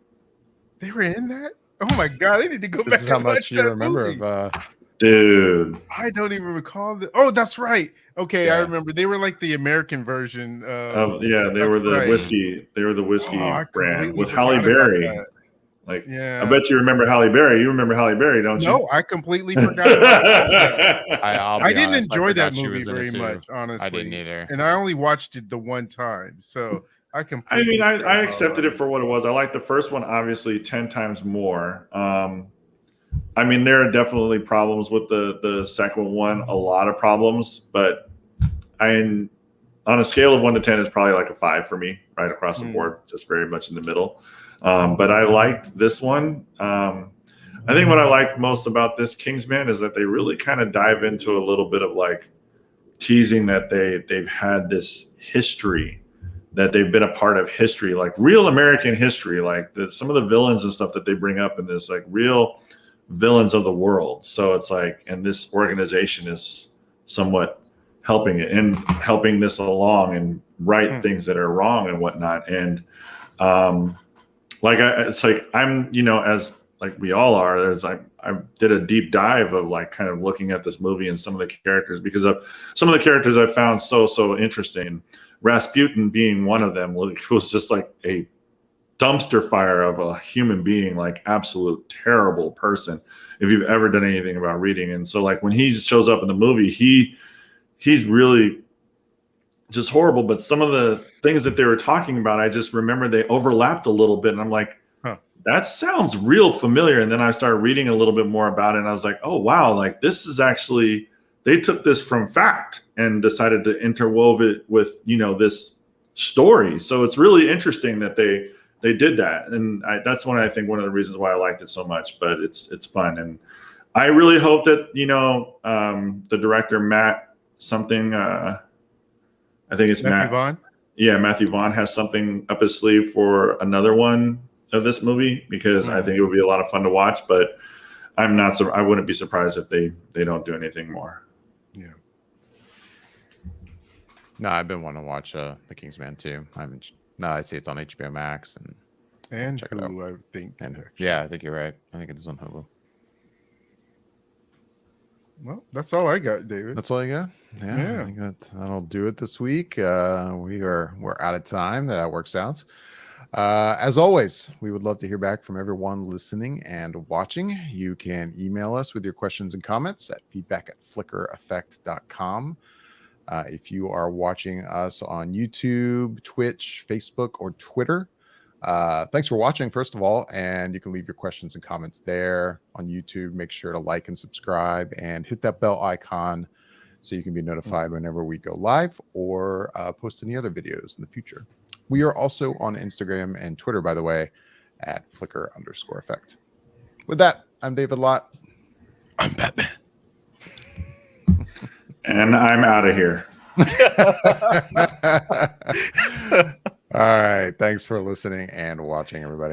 They were in that? Oh my god, I need to go back. This is how much you remember of dude. I don't even recall oh, that's right. Okay, yeah. I remember. They were like the American version. They were the whiskey. They were the whiskey brand with Halle Berry. Like, yeah. I bet you remember Halle Berry. You remember Halle Berry, don't you? No, I completely forgot about that. I didn't enjoy that movie very much, honestly. I didn't either. And I only watched it the one time. So I accepted it for what it was. I liked the first one, obviously, 10 times more. There are definitely problems with the second one, a lot of problems, but on a scale of 1 to 10, it's probably like a 5 for me, right across the board, just very much in the middle. But I liked this one. I think what I liked most about this Kingsman is that they really kind of dive into a little bit of like teasing that they've had this history, that they've been a part of history, like real American history, like some of the villains and stuff that they bring up in this, like real villains of the world. So it's like, and this organization is somewhat helping it and helping this along and right things that are wrong and whatnot. And it's like I'm, as like we all are, there's like I did a deep dive of like kind of looking at this movie and some of the characters, because of some of the characters I found so interesting. Rasputin being one of them, was just like a dumpster fire of a human being, like absolute terrible person if you've ever done anything about reading. And so like when he shows up in the movie, he's really just horrible. But some of the things that they were talking about, I just remember they overlapped a little bit, and I'm like, that sounds real familiar. And then I started reading a little bit more about it, and I was like, oh wow, like this is actually, they took this from fact and decided to interwove it with this story. So it's really interesting that they they did that, and that's one of the reasons why I liked it so much. But it's fun, and I really hope that the director Matt something. I think it's Matthew Vaughn. Yeah, Matthew Vaughn has something up his sleeve for another one of this movie, because I think it would be a lot of fun to watch. But I'm not. I wouldn't be surprised if they don't do anything more. Yeah. No, I've been wanting to watch The Kingsman too. I see it's on HBO Max and check it out. Hulu, I think. And yeah, I think you're right. I think it is on Hulu. Well, that's all I got, David. That's all you got? Yeah. I think that'll do it this week. We're out of time. That works out. As always, we would love to hear back from everyone listening and watching. You can email us with your questions and comments at feedback@flickereffect.com. If you are watching us on YouTube, Twitch, Facebook, or Twitter, thanks for watching, first of all, and you can leave your questions and comments there on YouTube. Make sure to like and subscribe and hit that bell icon so you can be notified whenever we go live or post any other videos in the future. We are also on Instagram and Twitter, by the way, at Flicker_effect. With that, I'm David Lott. I'm Batman. And I'm out of here. All right. Thanks for listening and watching, everybody.